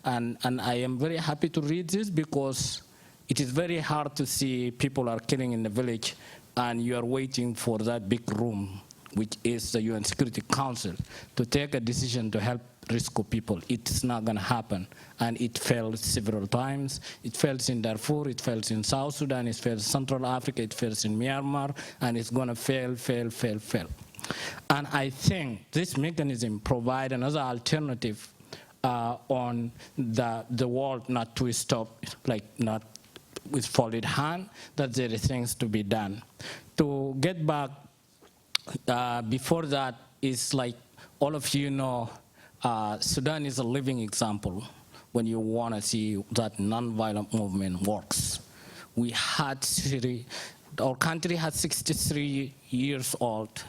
And I am very happy to read this because it is very hard to see people are killing in the village and you are waiting for that big room, which is the UN Security Council, to take a decision to help rescue people. It's not going to happen. And it failed several times. It fails in Darfur, it fails in South Sudan, it fails in Central Africa, it fails in Myanmar, and it's going to fail. And I think this mechanism provides another alternative on the world not to stop, not with folded hand, that there is things to be done. To get back, before that is like all of you know, Sudan is a living example when you want to see that nonviolent movement works. We had our country had 63 years old.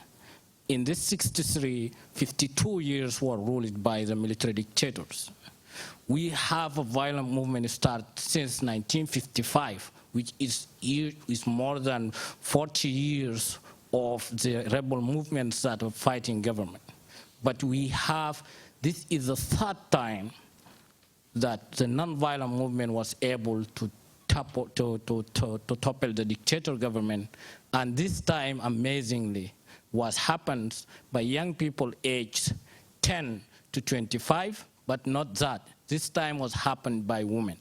In this 63, 52 years were ruled by the military dictators. We have a violent movement start since 1955, which is more than 40 years of the rebel movements that are fighting government. But this is the third time that the nonviolent movement was able to topple the dictator government, and this time, amazingly, was happened by young people aged 10 to 25, but not that. This time was happened by women.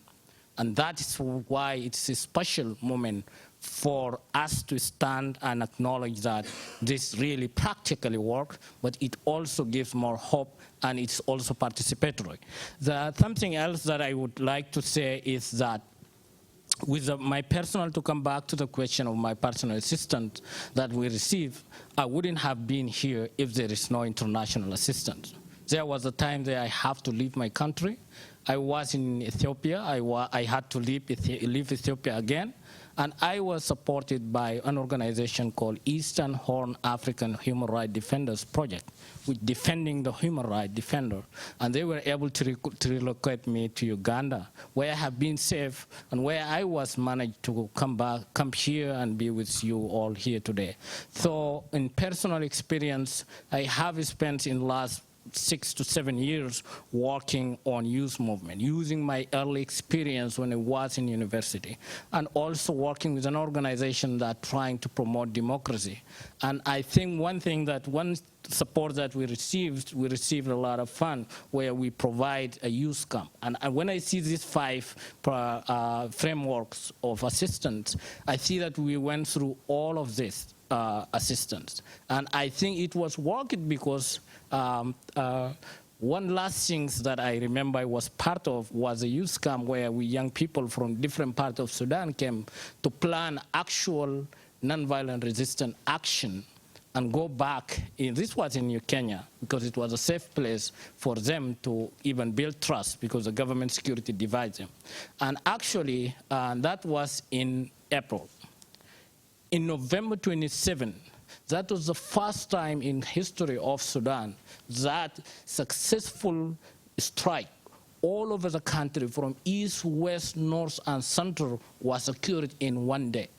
And that is why it's a special moment for us to stand and acknowledge that this really practically works, but it also gives more hope, and it's also participatory. Something else that I would like to say is that to come back to the question of my personal assistance that we receive, I wouldn't have been here if there is no international assistance. There was a time that I have to leave my country. I was in Ethiopia. I had to leave Ethiopia again. And I was supported by an organization called Eastern Horn African Human Rights Defenders Project, with defending the human rights defender. And they were able to relocate me to Uganda, where I have been safe and where I was managed to come here and be with you all here today. So in personal experience, I have spent in the last 6 to 7 years working on youth movement, using my early experience when I was in university, and also working with an organization that trying to promote democracy. And I think one support that we received a lot of fund where we provide a youth camp. And when I see these 5 frameworks of assistance, I see that we went through all of this assistance. And I think it was working because one last thing that I remember I was part of was a youth camp where we young people from different parts of Sudan came to plan actual nonviolent resistant action and go back. This was in New Kenya because it was a safe place for them to even build trust because the government security divides them. And actually, that was in April. In November 27, that was the first time in history of Sudan that successful strike all over the country from east, west, north, and central was secured in one day.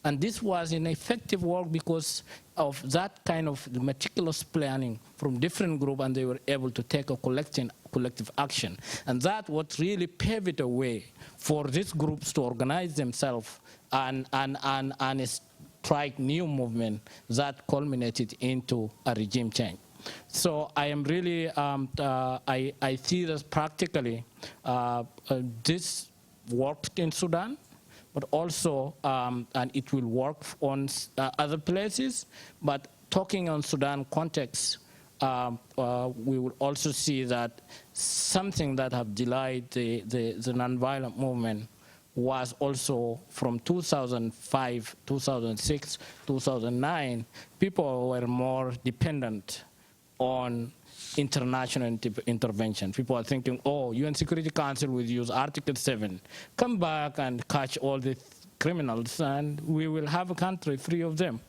And this was an effective work because of that kind of meticulous planning from different groups, and they were able to take a collective action. And that what really paved the way for these groups to organize themselves and strike new movement that culminated into a regime change. So I am really, I see that practically this worked in Sudan, but also, and it will work on other places, but talking on Sudan context, we will also see that something that have delayed the nonviolent movement was also from 2005, 2006, 2009, people were more dependent on international intervention. People are thinking, oh, UN Security Council will use Article 7, come back and catch all the criminals and we will have a country free of them.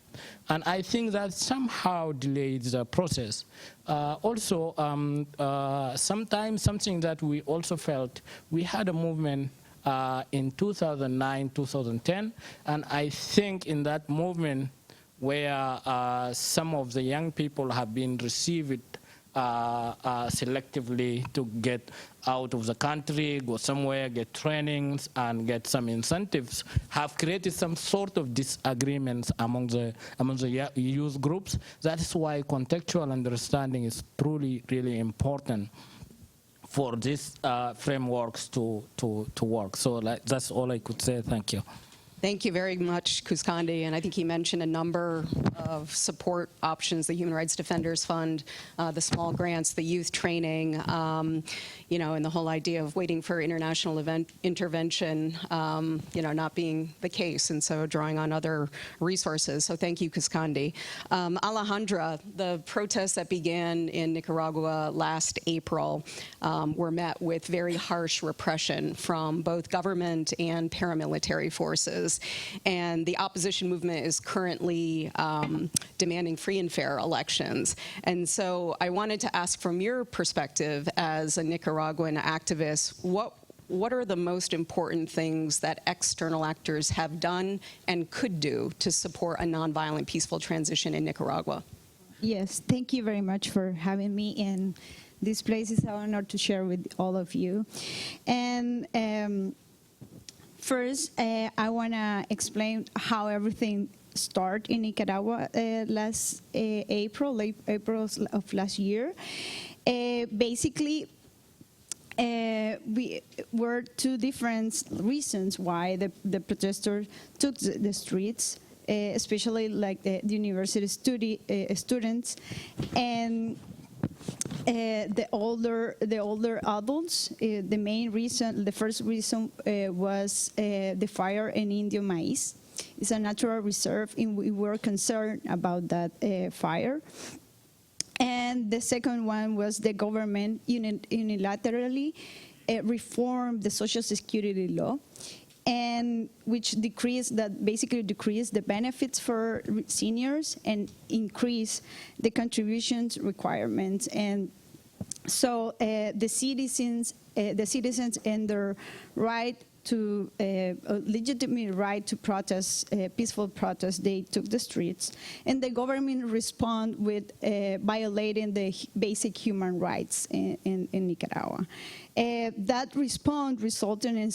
And I think that somehow delayed the process. Also, sometimes something that we also felt, we had a movement in 2009, 2010, and I think in that movement where some of the young people have been received selectively to get out of the country, go somewhere, get trainings, and get some incentives, have created some sort of disagreements among the youth groups. That is why contextual understanding is truly, really important for these frameworks to work. So that's all I could say. Thank you. Thank you very much, Quscondy. And I think he mentioned a number of support options, the Human Rights Defenders Fund, the small grants, the youth training, you know, and the whole idea of waiting for international intervention, you know, not being the case, and so drawing on other resources. So thank you, Quscondy. Alejandra, the protests that began in Nicaragua last April were met with very harsh repression from both government and paramilitary forces. And the opposition movement is currently demanding free and fair elections. And so I wanted to ask, from your perspective as a Nicaraguan activist, what are the most important things that external actors have done and could do to support a nonviolent, peaceful transition in Nicaragua? Yes, thank you very much for having me. And this place is an honor to share with all of you. And first, I want to explain how everything started in Nicaragua last April of last year. Basically, we were two different reasons why the protesters took the streets, especially like the university students and the older adults. The first reason was the fire in Indio Maiz. It's a natural reserve, and we were concerned about that fire. And the second one was the government unilaterally reformed the Social Security law, and which basically decreased the benefits for seniors and increased the contributions requirements. And so the citizens and their right to legitimate right to protest, peaceful protest, they took the streets, and the government responded with violating the basic human rights in Nicaragua. That response resulted in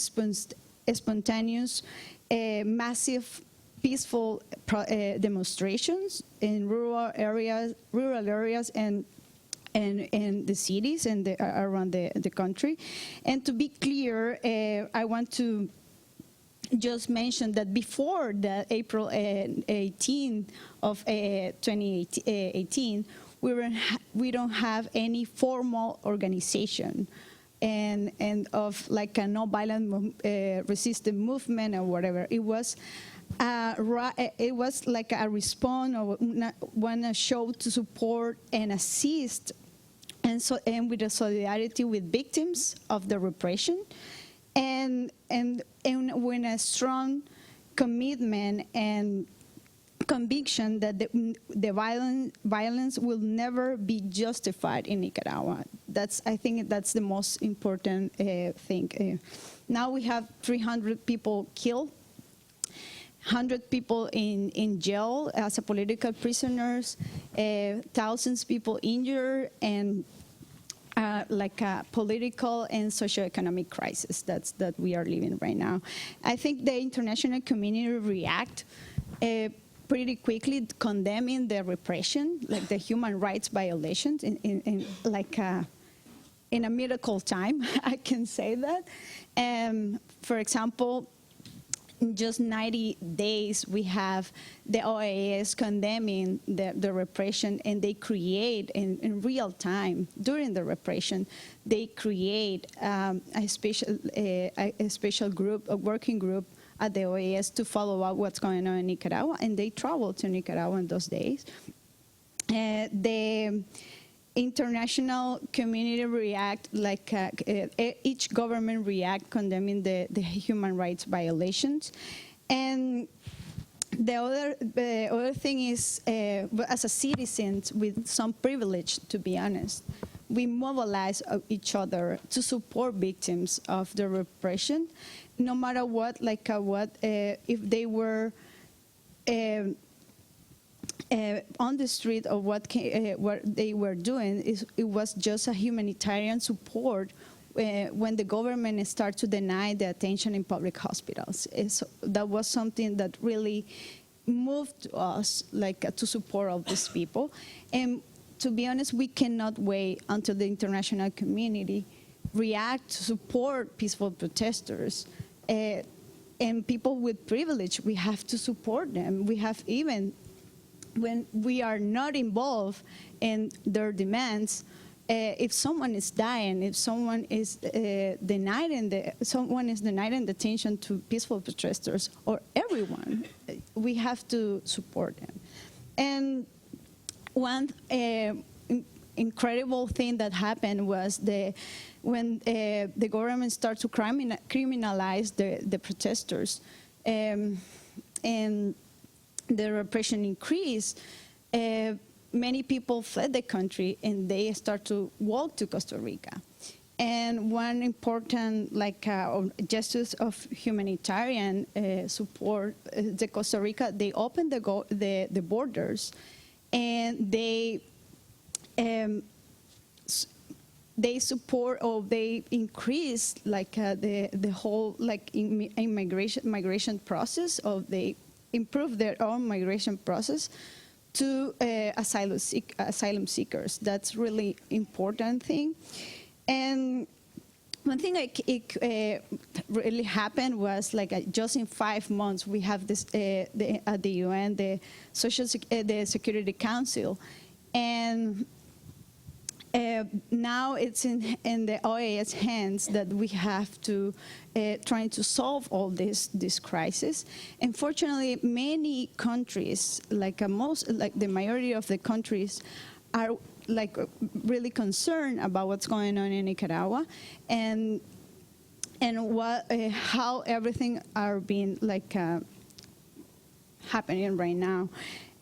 spontaneous, massive, peaceful demonstrations in rural areas and the cities and around the country. And to be clear, I want to just mention that before the April 18 of 2018, we don't have any formal organization and of like a nonviolent resistance movement or whatever. It was like a response or one show to support and assist, and with a solidarity with victims of the repression, and with a strong commitment and conviction that the violence will never be justified in Nicaragua. I think that's the most important thing. Now we have 300 people killed, 100 people in jail as a political prisoners, thousands people injured, and like a political and socioeconomic crisis that we are living right now. I think the international community react pretty quickly, condemning the repression, like the human rights violations, in a miracle time, I can say that. For example, in just 90 days, we have the OAS condemning the repression, and they create, in real time, during the repression, they create a special group, a working group at the OAS to follow up what's going on in Nicaragua, and they travel to Nicaragua in those days. The international community react, like each government react condemning the human rights violations. And the other thing is, as a citizens with some privilege, to be honest, we mobilize each other to support victims of the repression, no matter what, if they were on the street or what they were doing. It was just a humanitarian support when the government started to deny the attention in public hospitals. That was something that really moved us, to support all these people. And to be honest, we cannot wait until the international community react to support peaceful protesters. And people with privilege, we have to support them. We have, even when we are not involved in their demands, if someone is dying, if someone is denied the attention to peaceful protesters, or everyone, we have to support them. And one incredible thing that happened was when the government started to criminalize the protesters, and the repression increased, many people fled the country and they start to walk to Costa Rica. And one important gesture of humanitarian support, the Costa Rica, they opened the borders, and they support, or they increase the whole migration process, or they improve their own migration process to asylum seekers. That's really important thing. And one thing really happened was just in 5 months we have this at the UN, the Security Council, and now it's in the OAS hands that we have to trying to solve all this crisis. Unfortunately, many countries, the majority of the countries, are really concerned about what's going on in Nicaragua, and how everything are being happening right now.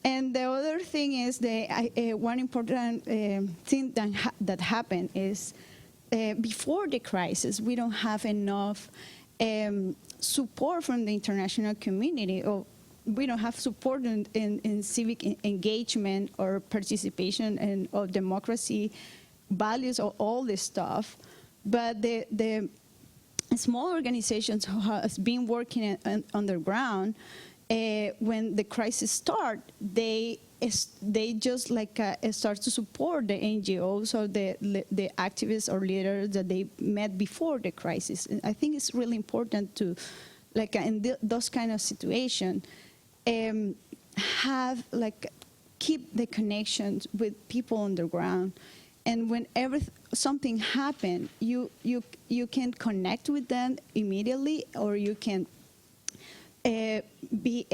And the other thing is, one important thing that happened is, before the crisis, we don't have enough support from the international community, or we don't have support in civic engagement or participation or democracy values, or all this stuff. But the small organizations who has been working on the ground, when the crisis start, they just start to support the NGOs or the activists or leaders that they met before the crisis. And I think it's really important to, in those kind of situations, have keep the connections with people on the ground. And when something happens, you can connect with them immediately, or you can and they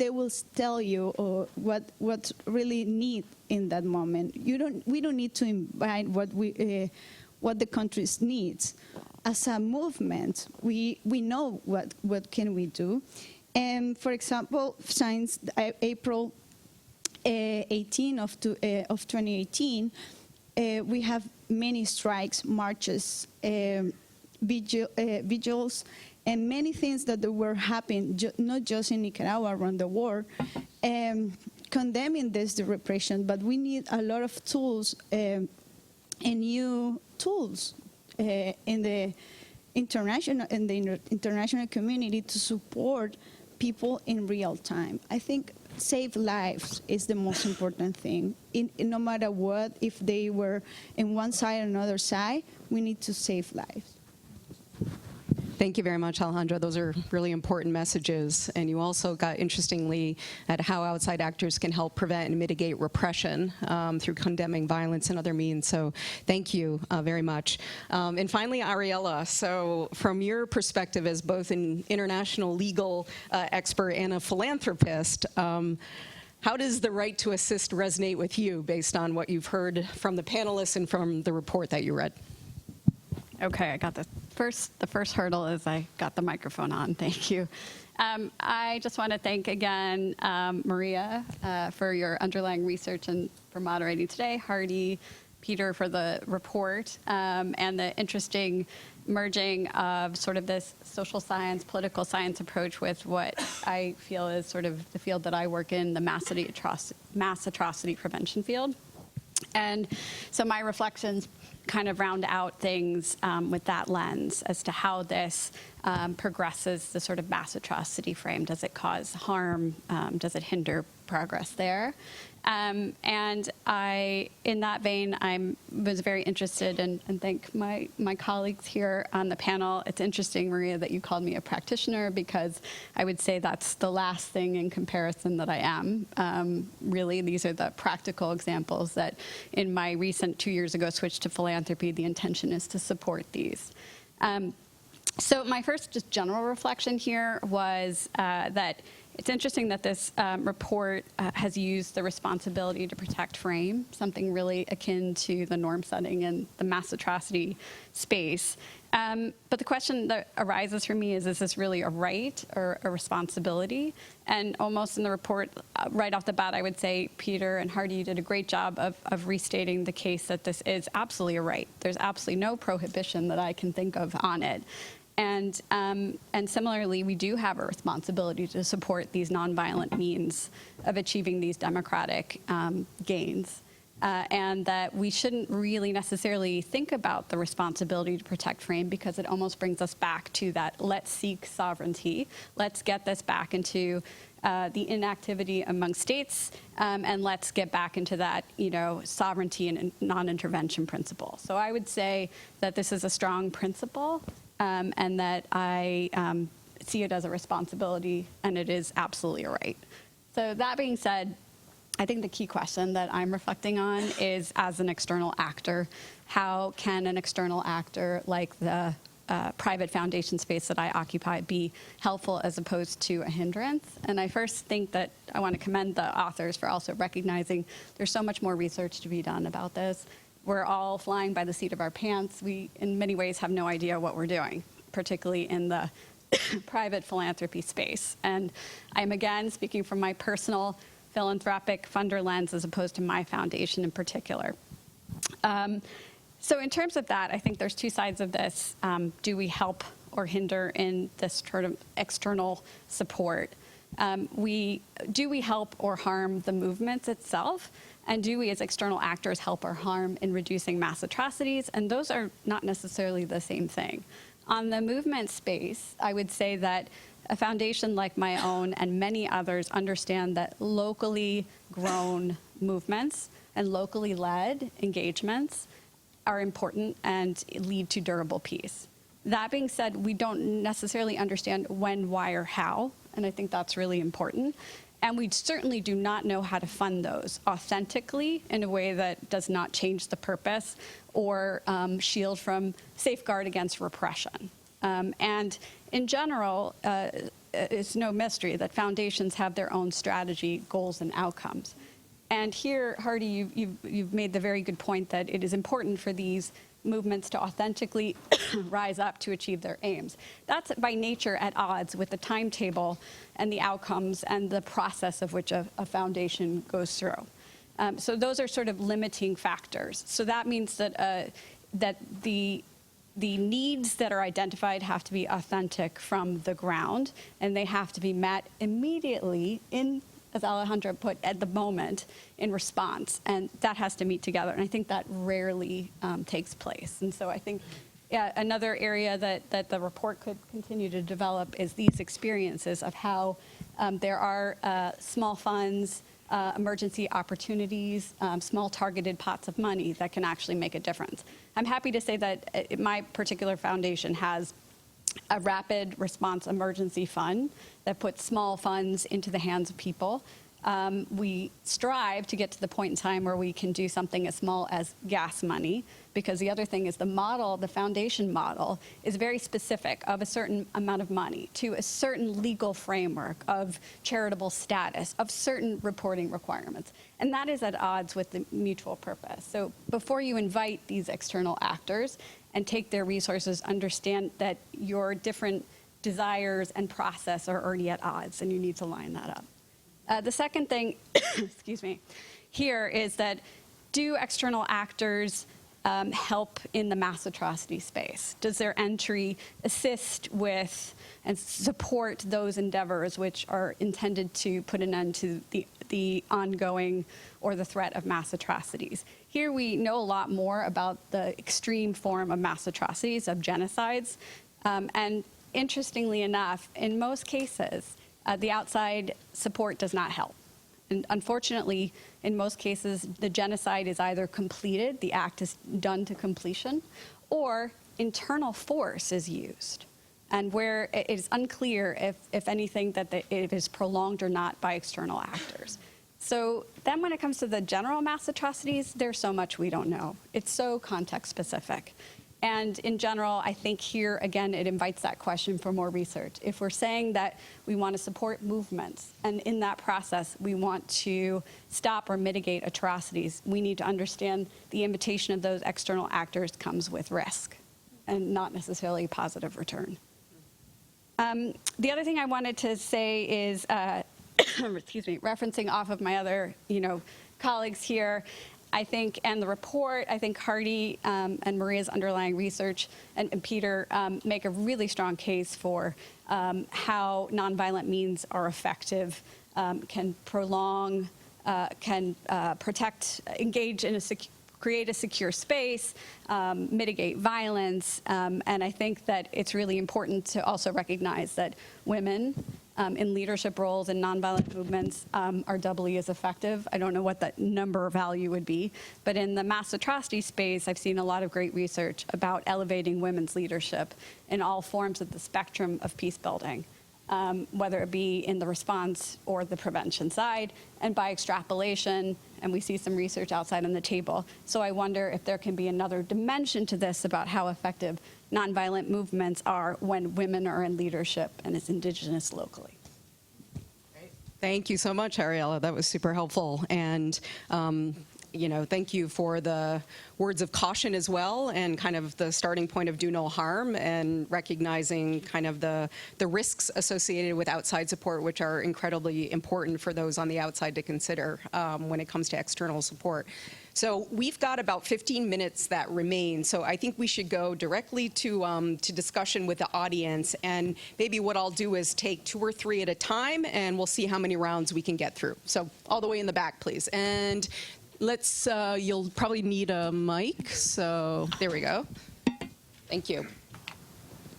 will tell you what's really need in that moment. We don't need to invite what the country needs. As a movement, we know what can we do. And for example, since April 18 of 2018, we have many strikes, marches, vigils, and many things that were happening, not just in Nicaragua, around the world, condemning this repression. But we need a lot of tools and new tools in the international community to support people in real time. I think save lives is the most important thing. No matter what, if they were in one side or another side, we need to save lives. Thank you very much, Alejandra. Those are really important messages. And you also got, interestingly, at how outside actors can help prevent and mitigate repression through condemning violence and other means. So thank you very much. And finally, Ariela, so from your perspective as both an international legal expert and a philanthropist, how does the right to assist resonate with you based on what you've heard from the panelists and from the report that you read? Okay, I got the first hurdle is I got the microphone on. Thank you. I just want to thank again Maria for your underlying research and for moderating today, Hardy, Peter for the report, and the interesting merging of sort of this social science, political science approach with what I feel is sort of the field that I work in, the mass atrocity prevention field. And so my reflections kind of round out things with that lens as to how this progresses the sort of mass atrocity frame. Does it cause harm? Does it hinder progress there? And in that vein, I was very interested and thank my colleagues here on the panel. It's interesting, Maria, that you called me a practitioner, because I would say that's the last thing in comparison that I am. Really, these are the practical examples that in my recent 2 years ago switch to philanthropy, the intention is to support these. So my first just general reflection here was that it's interesting that this report has used the responsibility to protect frame, something really akin to the norm setting in the mass atrocity space. But the question that arises for me is this really a right or a responsibility? And almost in the report, right off the bat, I would say Peter and Hardy, you did a great job of restating the case that this is absolutely a right. There's absolutely no prohibition that I can think of on it. And similarly, we do have a responsibility to support these nonviolent means of achieving these democratic gains. And that we shouldn't really necessarily think about the responsibility to protect frame, because it almost brings us back to that let's seek sovereignty. Let's get this back into the inactivity among states, and let's get back into that, sovereignty and non-intervention principle. So I would say that this is a strong principle, and that I see it as a responsibility, and it is absolutely a right. So that being said, I think the key question that I'm reflecting on is, as an external actor, how can an external actor like the private foundation space that I occupy be helpful as opposed to a hindrance? And I first think that I want to commend the authors for also recognizing there's so much more research to be done about this. We're all flying by the seat of our pants. We, in many ways, have no idea what we're doing, particularly in the private philanthropy space. And I'm, again, speaking from my personal philanthropic funder lens as opposed to my foundation in particular. So in terms of that, I think there's two sides of this. Do we help or hinder in this sort of external support? Do we help or harm the movements itself? And do we as external actors help or harm in reducing mass atrocities? And those are not necessarily the same thing. On the movement space, I would say that a foundation like my own and many others understand that locally grown movements and locally led engagements are important and lead to durable peace. That being said, we don't necessarily understand when, why, or how, and I think that's really important. And we certainly do not know how to fund those authentically in a way that does not change the purpose or shield from safeguard against repression. And in general, it's no mystery that foundations have their own strategy, goals, and outcomes. And here, Hardy, you've made the very good point that it is important for these movements to authentically rise up to achieve their aims. That's by nature at odds with the timetable and the outcomes and the process of which a foundation goes through. So those are sort of limiting factors. So that means that the needs that are identified have to be authentic from the ground, and they have to be met immediately in, as Alejandra put, at the moment in response, and that has to meet together. And I think that rarely takes place. And so I think another area that the report could continue to develop is these experiences of how there are small funds, emergency opportunities, small targeted pots of money that can actually make a difference. I'm happy to say that my particular foundation has a rapid response emergency fund that puts small funds into the hands of people. We strive to get to the point in time where we can do something as small as gas money, because the other thing is the model, the foundation model, is very specific of a certain amount of money to a certain legal framework of charitable status, of certain reporting requirements. And that is at odds with the mutual purpose. So before you invite these external actors and take their resources, understand that your different desires and process are already at odds, and you need to line that up. The second thing, excuse me, here is that do external actors help in the mass atrocity space? Does their entry assist with and support those endeavors which are intended to put an end to the ongoing or the threat of mass atrocities? Here we know a lot more about the extreme form of mass atrocities, of genocides, and interestingly enough, in most cases, the outside support does not help. And unfortunately, in most cases, the genocide is either completed, the act is done to completion, or internal force is used. And where it is unclear, if anything, that it is prolonged or not by external actors. So then when it comes to the general mass atrocities, there's so much we don't know. It's so context specific. And in general, I think here, again, it invites that question for more research. If we're saying that we want to support movements, and in that process, we want to stop or mitigate atrocities, we need to understand the invitation of those external actors comes with risk and not necessarily positive return. The other thing I wanted to say is, excuse me, referencing off of my other, colleagues here, I think, and the report, I think Hardy and Maria's underlying research and Peter make a really strong case for how nonviolent means are effective, can prolong, can protect, engage in create a secure space, mitigate violence, and I think that it's really important to also recognize that women in leadership roles in nonviolent movements are doubly as effective. I don't know what that number value would be, but in the mass atrocity space, I've seen a lot of great research about elevating women's leadership in all forms of the spectrum of peace building, whether it be in the response or the prevention side, and by extrapolation, and we see some research outside on the table. So I wonder if there can be another dimension to this about how effective nonviolent movements are when women are in leadership and it's indigenous locally. Thank you so much, Ariela. That was super helpful. And thank you for the words of caution as well, and kind of the starting point of do no harm, and recognizing kind of the risks associated with outside support, which are incredibly important for those on the outside to consider when it comes to external support. So we've got about 15 minutes that remain, so I think we should go directly to discussion with the audience, and maybe what I'll do is take 2 or 3 at a time, and we'll see how many rounds we can get through. So all the way in the back, please. And let's, you'll probably need a mic, so there we go. Thank you.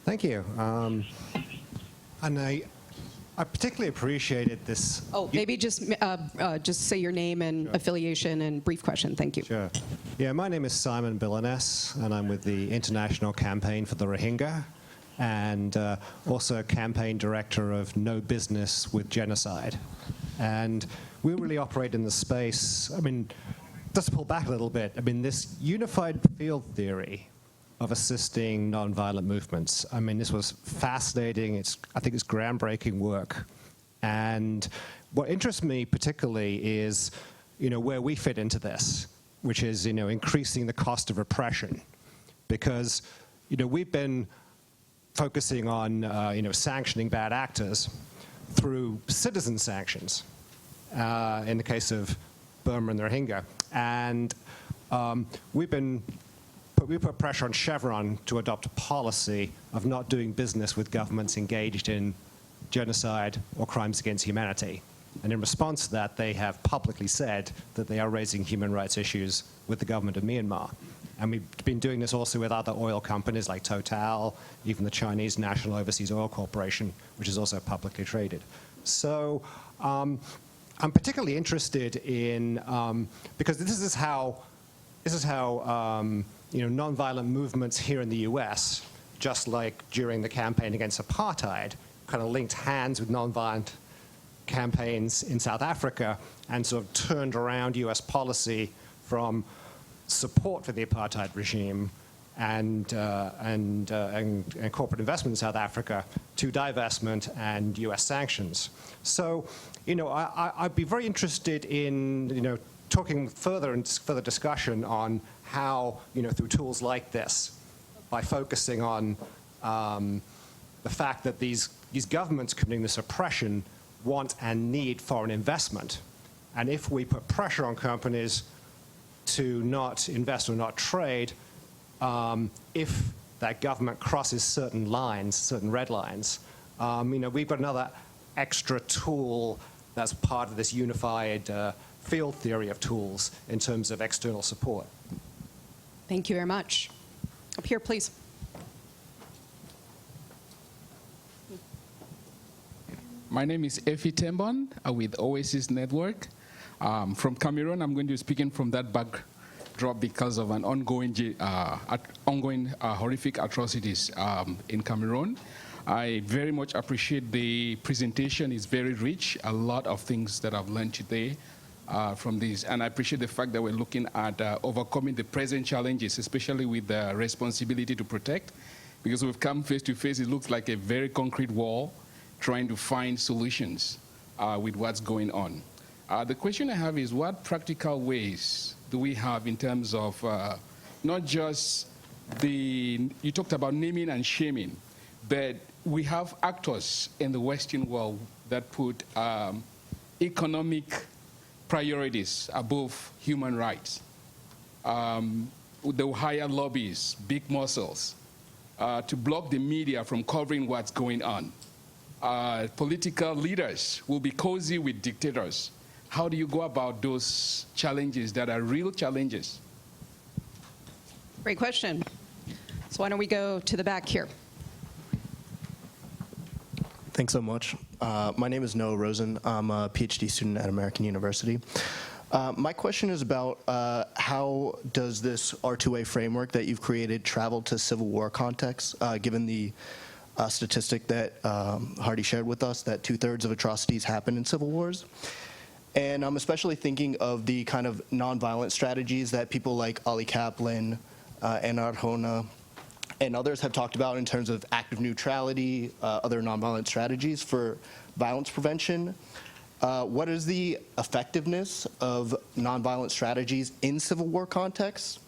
Thank you. And I particularly appreciated this. Oh, maybe just say your name and affiliation and brief question. Thank you. Sure. Yeah, my name is Simon Billanes, and I'm with the International Campaign for the Rohingya, and also campaign director of No Business with Genocide. And we really operate in the space, I mean, just to pull back a little bit, I mean, this unified field theory of assisting nonviolent movements, I mean, this was fascinating. I think it's groundbreaking work. And what interests me particularly is, where we fit into this, which is, increasing the cost of repression. Because, we've been focusing on, sanctioning bad actors through citizen sanctions, in the case of Burma and the Rohingya. And we put pressure on Chevron to adopt a policy of not doing business with governments engaged in genocide or crimes against humanity. And in response to that, they have publicly said that they are raising human rights issues with the government of Myanmar. And we've been doing this also with other oil companies like Total, even the Chinese National Overseas Oil Corporation, which is also publicly traded. So I'm particularly interested in, because this is how nonviolent movements here in the US, just like during the campaign against apartheid, kind of linked hands with nonviolent campaigns in South Africa and sort of turned around US policy from support for the apartheid regime and corporate investment in South Africa to divestment and US sanctions. So, I'd be very interested in, talking further discussion on how, through tools like this, by focusing on the fact that these governments committing this oppression want and need foreign investment. And if we put pressure on companies to not invest or not trade, if that government crosses certain lines, certain red lines, we've got another extra tool that's part of this unified field theory of tools in terms of external support. Thank you very much. Up here, please. My name is Effie Tembon with Oasis Network. From Cameroon, I'm going to be speaking from that backdrop because of an ongoing horrific atrocities in Cameroon. I very much appreciate the presentation. It's very rich, a lot of things that I've learned today from this. And I appreciate the fact that we're looking at overcoming the present challenges, especially with the responsibility to protect. Because we've come face to face, it looks like a very concrete wall trying to find solutions with what's going on. The question I have is, what practical ways do we have in terms of not just you talked about naming and shaming, but we have actors in the Western world that put economic priorities above human rights. They will hire lobbyists, big muscles, to block the media from covering what's going on. Political leaders will be cozy with dictators. How do you go about those challenges that are real challenges? Great question. So why don't we go to the back here? Thanks so much. My name is Noah Rosen. I'm a PhD student at American University. My question is about how does this R2A framework that you've created travel to Civil War contexts, given the statistic that Hardy shared with us, that 2/3 of atrocities happen in civil wars. And I'm especially thinking of the kind of nonviolent strategies that people like Ali Kaplan and Arjona and others have talked about in terms of active neutrality, other nonviolent strategies for violence prevention. What is the effectiveness of nonviolent strategies in civil war contexts?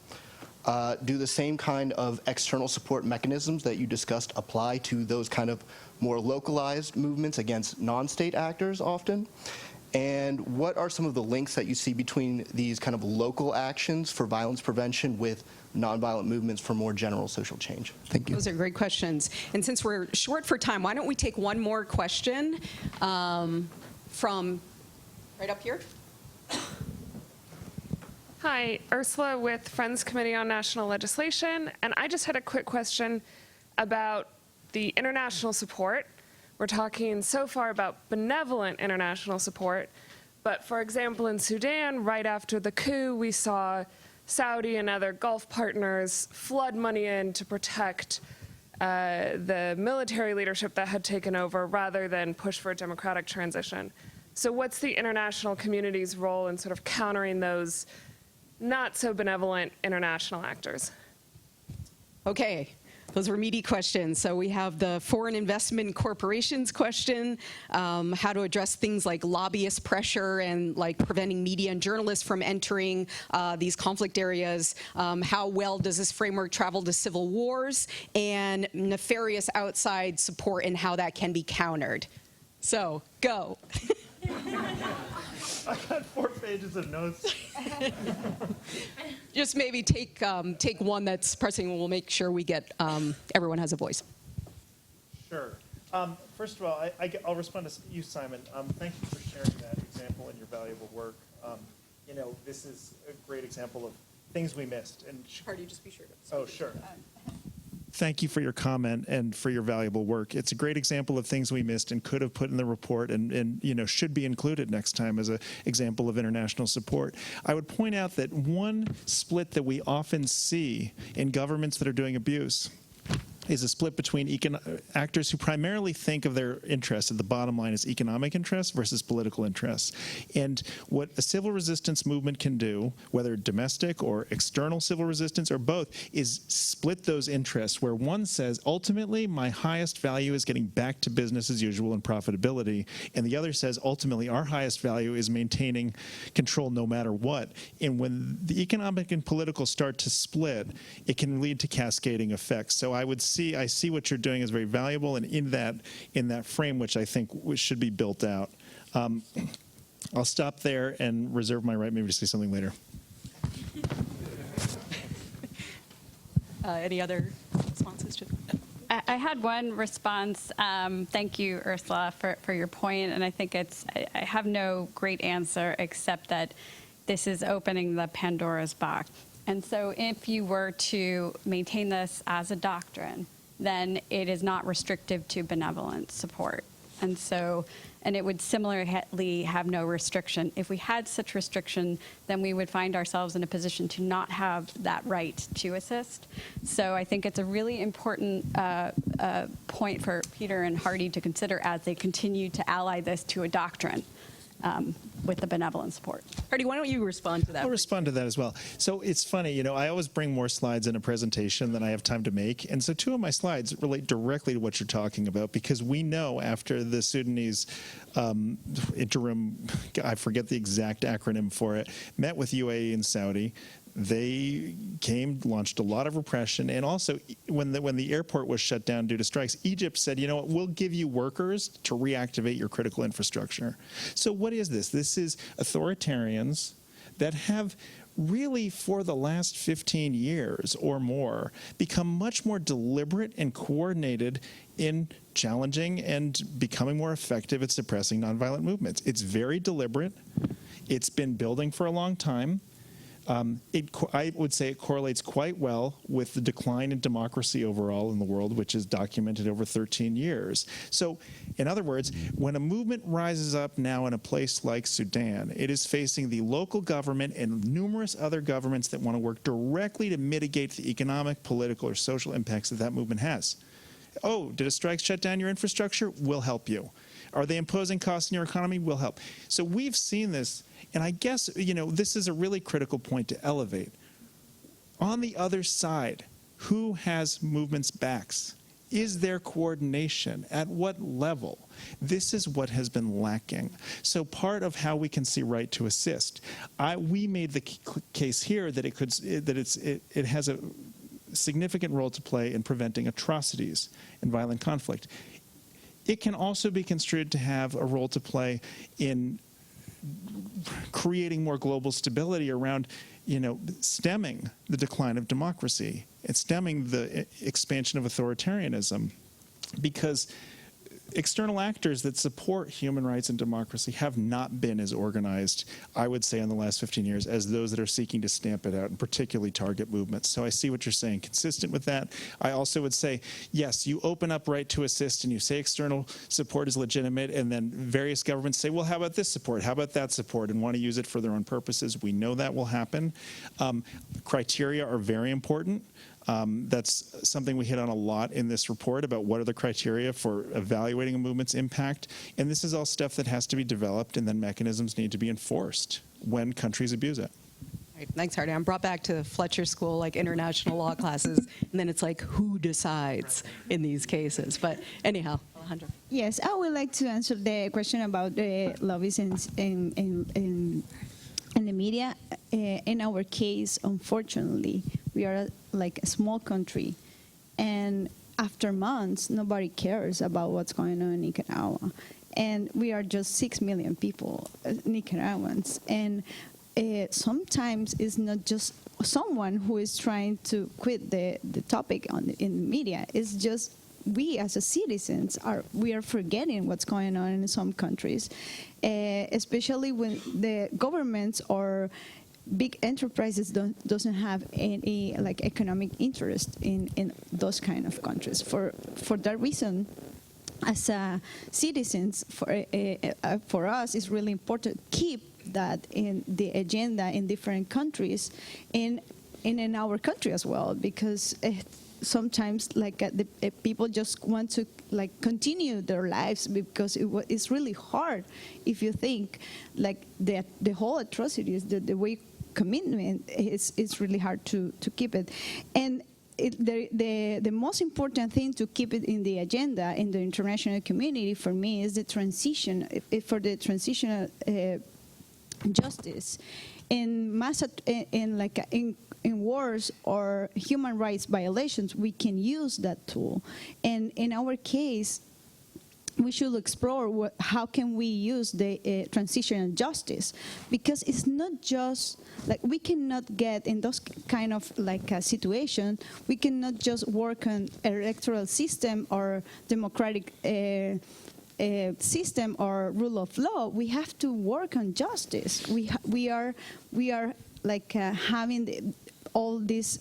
Do the same kind of external support mechanisms that you discussed apply to those kind of more localized movements against non-state actors often? And what are some of the links that you see between these kind of local actions for violence prevention with nonviolent movements for more general social change? Thank you. Those are great questions. And since we're short for time, why don't we take one more question from right up here? Hi, Ursula with Friends Committee on National Legislation, and I just had a quick question about the international support. We're talking so far about benevolent international support, but for example, in Sudan, right after the coup, we saw Saudi and other Gulf partners flood money in to protect the military leadership that had taken over rather than push for a democratic transition. So what's the international community's role in sort of countering those not so benevolent international actors? Okay, those were meaty questions. So we have the foreign investment corporations question, how to address things like lobbyist pressure and like preventing media and journalists from entering these conflict areas. How well does this framework travel to civil wars, and nefarious outside support and how that can be countered. So, go. I got 4 pages of notes. Just maybe take one that's pressing, and we'll make sure we get everyone has a voice. Sure. First of all, I'll respond to you, Simon. Thank you for sharing that example and your valuable work. You know, this is a great example of things we missed. And Hardy, just be sure to. oh, sure. Thank you for your comment and for your valuable work. It's a great example of things we missed and could have put in the report and you know, should be included next time as an example of international support. I would point out that one split that we often see in governments that are doing abuse is a split between actors who primarily think of their interests at the bottom line as economic interests versus political interests. And what a civil resistance movement can do, whether domestic or external civil resistance or both, is split those interests where one says, ultimately, my highest value is getting back to business as usual and profitability, and the other says, ultimately, our highest value is maintaining control no matter what. And when the economic and political start to split, it can lead to cascading effects. So I see what you're doing is very valuable, and in that frame, which I think should be built out. I'll stop there and reserve my right maybe to say something later. Any other responses? I had one response. Thank you, Ursula, for your point, and I think I have no great answer except that this is opening the Pandora's box. And so if you were to maintain this as a doctrine, then it is not restrictive to benevolent support. And so, and it would similarly have no restriction. If we had such restriction, then we would find ourselves in a position to not have that right to assist. So I think it's a really important point for Peter and Hardy to consider as they continue to ally this to a doctrine. With the benevolent support. Hardy, why don't you respond to that? I'll respond to that as well. So it's funny, you know, I always bring more slides in a presentation than I have time to make. And so 2 of my slides relate directly to what you're talking about, because we know after the Sudanese interim, I forget the exact acronym for it, met with UAE and Saudi. They launched a lot of repression, and also when the airport was shut down due to strikes, Egypt said, you know what, we'll give you workers to reactivate your critical infrastructure. So what is this? This is authoritarians that have really for the last 15 years or more become much more deliberate and coordinated in challenging and becoming more effective at suppressing nonviolent movements. It's very deliberate. It's been building for a long time. I would say it correlates quite well with the decline in democracy overall in the world, which is documented over 13 years. So, in other words, when a movement rises up now in a place like Sudan, it is facing the local government and numerous other governments that want to work directly to mitigate the economic, political, or social impacts that movement has. Oh, did a strike shut down your infrastructure? We'll help you. Are they imposing costs in your economy? We'll help. So we've seen this. And I guess, you know, this is a really critical point to elevate. On the other side, who has movements' backs? Is there coordination? At what level? This is what has been lacking. So part of how we can see right to assist, we made the case here that it has a significant role to play in preventing atrocities and violent conflict. It can also be construed to have a role to play in creating more global stability around, you know, stemming the decline of democracy and stemming the expansion of authoritarianism, because external actors that support human rights and democracy have not been as organized, I would say, in the last 15 years as those that are seeking to stamp it out and particularly target movements. So I see what you're saying. Consistent with that, I also would say, yes, you open up right to assist and you say external support is legitimate, and then various governments say, well, how about this support? How about that support? And want to use it for their own purposes. We know that will happen. Criteria are very important. That's something we hit on a lot in this report about what are the criteria for evaluating a movement's impact. And this is all stuff that has to be developed, and then mechanisms need to be enforced when countries abuse it. Right, thanks, Hardy. I'm brought back to Fletcher School, like international law classes, and then it's like, who decides in these cases? But anyhow, Alejandra. Yes, I would like to answer the question about the lobbies in the media. In our case, unfortunately, we are like a small country, and after months, nobody cares about what's going on in Nicaragua. And we are just 6 million people, Nicaraguans. And sometimes it's not just someone who is trying to quit the topic in the media. It's just we as a citizens we are forgetting what's going on in some countries, especially when the governments or big enterprises doesn't have any like economic interest in those kind of countries. For that reason, as citizens, for us, it's really important to keep that in the agenda in different countries, in our country as well, because sometimes like the people just want to like continue their lives, because it's really hard if you think like the whole atrocities, the way commitment is really hard to keep it. And the most important thing to keep it in the agenda in the international community for me is the transition, for the transitional justice. In wars or human rights violations, we can use that tool. And in our case, we should explore how can we use the transitional justice, because it's not just like we cannot get in those kind of like a situation. We cannot just work on electoral system or democratic system or rule of law. We have to work on justice. We are like having all this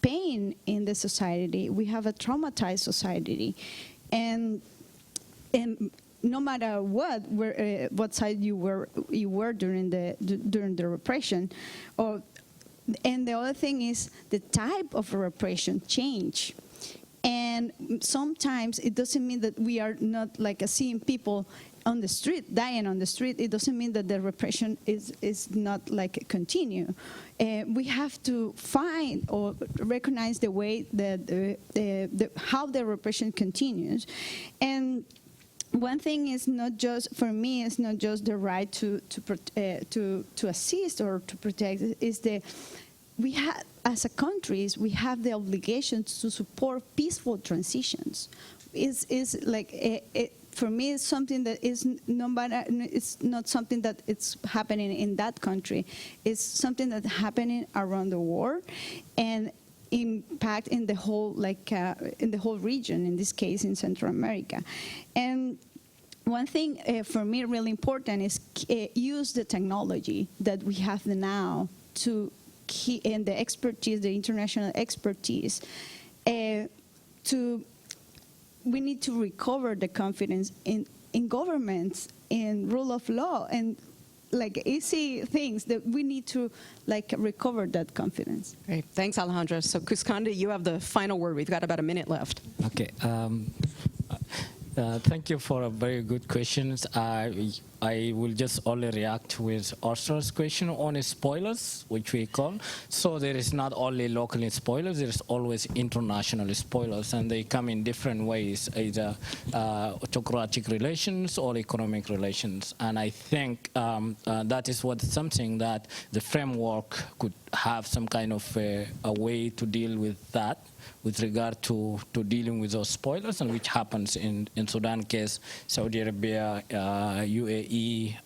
pain in the society. We have a traumatized society, and no matter what side you were during the repression, and the other thing is the type of repression change. And sometimes it doesn't mean that we are not like seeing people on the street, dying on the street. It doesn't mean that the repression is not like continue. We have to find or recognize the way that how the repression continues. And one thing is not just, for me, it's not just the right to assist or to protect. Is as a countries, we have the obligation to support peaceful transitions. Is like for me, it's something that is it's not something that it's happening in that country. It's something that's happening around the world, and impact in the whole in the whole region. In this case, in Central America. And one thing for me really important is use the technology that we have now to and the expertise, the international expertise, we need to recover the confidence in governments, in rule of law, and like easy things that we need to like recover that confidence. Great, thanks, Alejandra. So Quscondy, you have the final word. We've got about a minute left. Okay. Thank you for a very good questions. I will just only react with Ursula's question on spoilers, which we call. So there is not only local spoilers, there is always international spoilers, and they come in different ways, either autocratic relations or economic relations. And I think that is something that the framework could have some kind of a way to deal with that, with regard to dealing with those spoilers, and which happens in Sudan case, Saudi Arabia, UAE,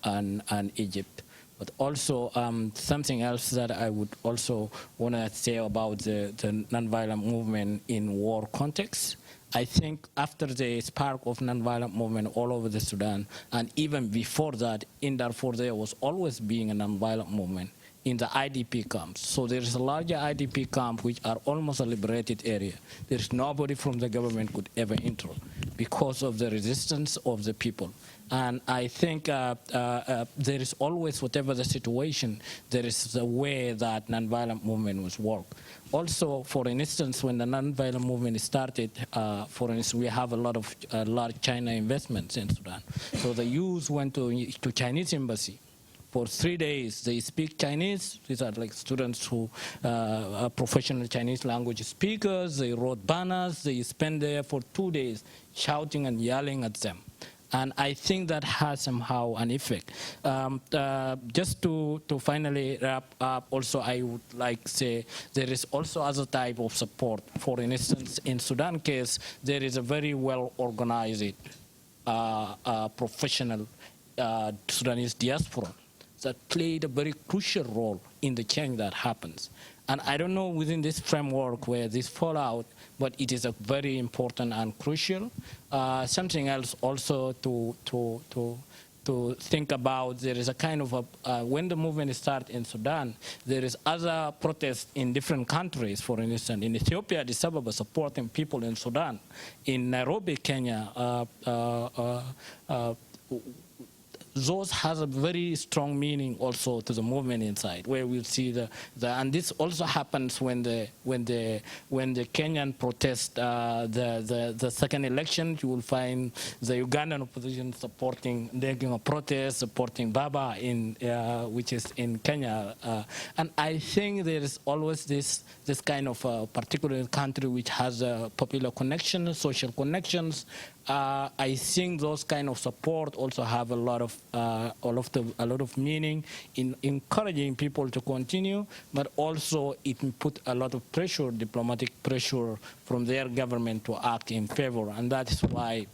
and Egypt. But also something else that I would also want to say about the nonviolent movement in war context. I think after the spark of nonviolent movement all over the Sudan, and even before that, in Darfur there was always being a nonviolent movement in the IDP camps. So there is a larger IDP camp which are almost a liberated area. There is nobody from the government could ever enter because of the resistance of the people. And I think there is always, whatever the situation, there is a way that nonviolent movement was work. Also, for instance, when the nonviolent movement started, for instance, we have a lot of large China investments in Sudan. So the youth went to Chinese embassy. For 3 days, they speak Chinese. These are like students who are professional Chinese language speakers. They wrote banners. They spent there for 2 days shouting and yelling at them. And I think that has somehow an effect. Just to finally wrap up, also I would like to say there is also other type of support. For instance, in Sudan case, there is a very well organized professional Sudanese diaspora that played a very crucial role in the change that happens. And I don't know within this framework where this fall out, but it is a very important and crucial. Something else also to think about, there is a kind of when the movement starts in Sudan, there is other protests in different countries. For instance, in Ethiopia, Addis Ababa supporting people in Sudan. In Nairobi, Kenya, those has a very strong meaning also to the movement inside, where we'll see and this also happens when the Kenyan protest the second election. You will find the Ugandan opposition making a protest supporting Baba which is in Kenya, and I think there is always this kind of particular country which has popular connections, social connections. I think those kind of support also have a lot of meaning in encouraging people to continue, but also it put a lot of pressure, diplomatic pressure from their government to act in favor, and that is why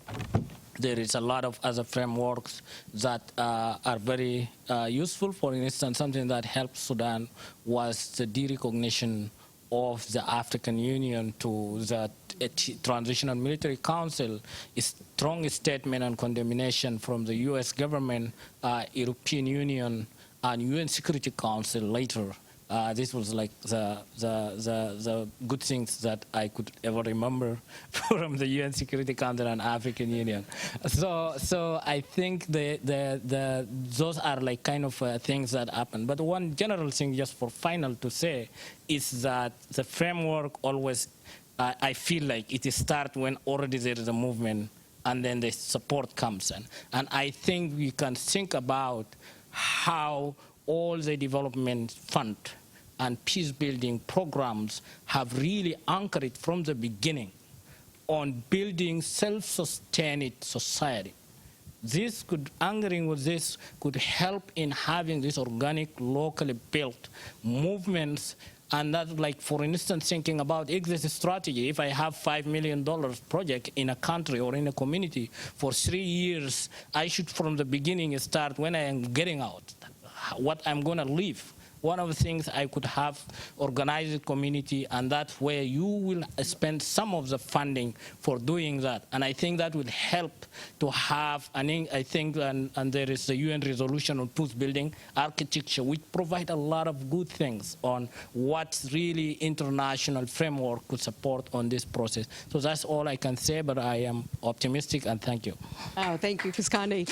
there is a lot of other frameworks that are very useful. For instance, something that helped Sudan was the derecognition of the African Union to the Transitional Military Council, a strong statement and condemnation from the U.S. government, European Union, and UN Security Council later. This was like the good things that I could ever remember from the UN Security Council and African Union. So I think those are like kind of things that happen. But one general thing, just for final to say, is that the framework always, I feel like it starts when already there is a movement, and then the support comes in. And I think we can think about how all the development fund and peace-building programs have really anchored from the beginning on building self-sustained society. This could, anchoring with this, could help in having these organic, locally built movements. And that's like, for instance, thinking about exit strategy. If I have $5 million project in a country or in a community for 3 years, I should from the beginning start when I am getting out, what I'm gonna leave. One of the things I could have organized community, and that's where you will spend some of the funding for doing that. And I think that will help to have, and I think, and there is the UN resolution on peace building architecture, which provide a lot of good things on what really international framework could support on this process. So that's all I can say, but I am optimistic, and thank you. Oh, thank you, Quscondy.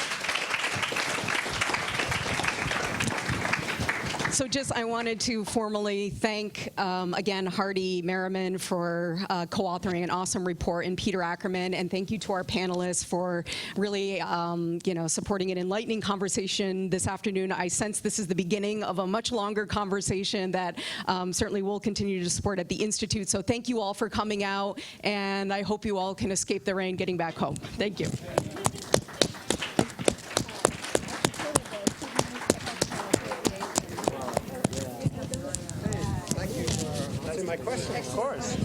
So just, I wanted to formally thank, again, Hardy Merriman for co-authoring an awesome report, and Peter Ackerman, and thank you to our panelists for really, supporting an enlightening conversation this afternoon. I sense this is the beginning of a much longer conversation that certainly we'll continue to support at the Institute. So thank you all for coming out, and I hope you all can escape the rain getting back home. Thank you. My question, of course.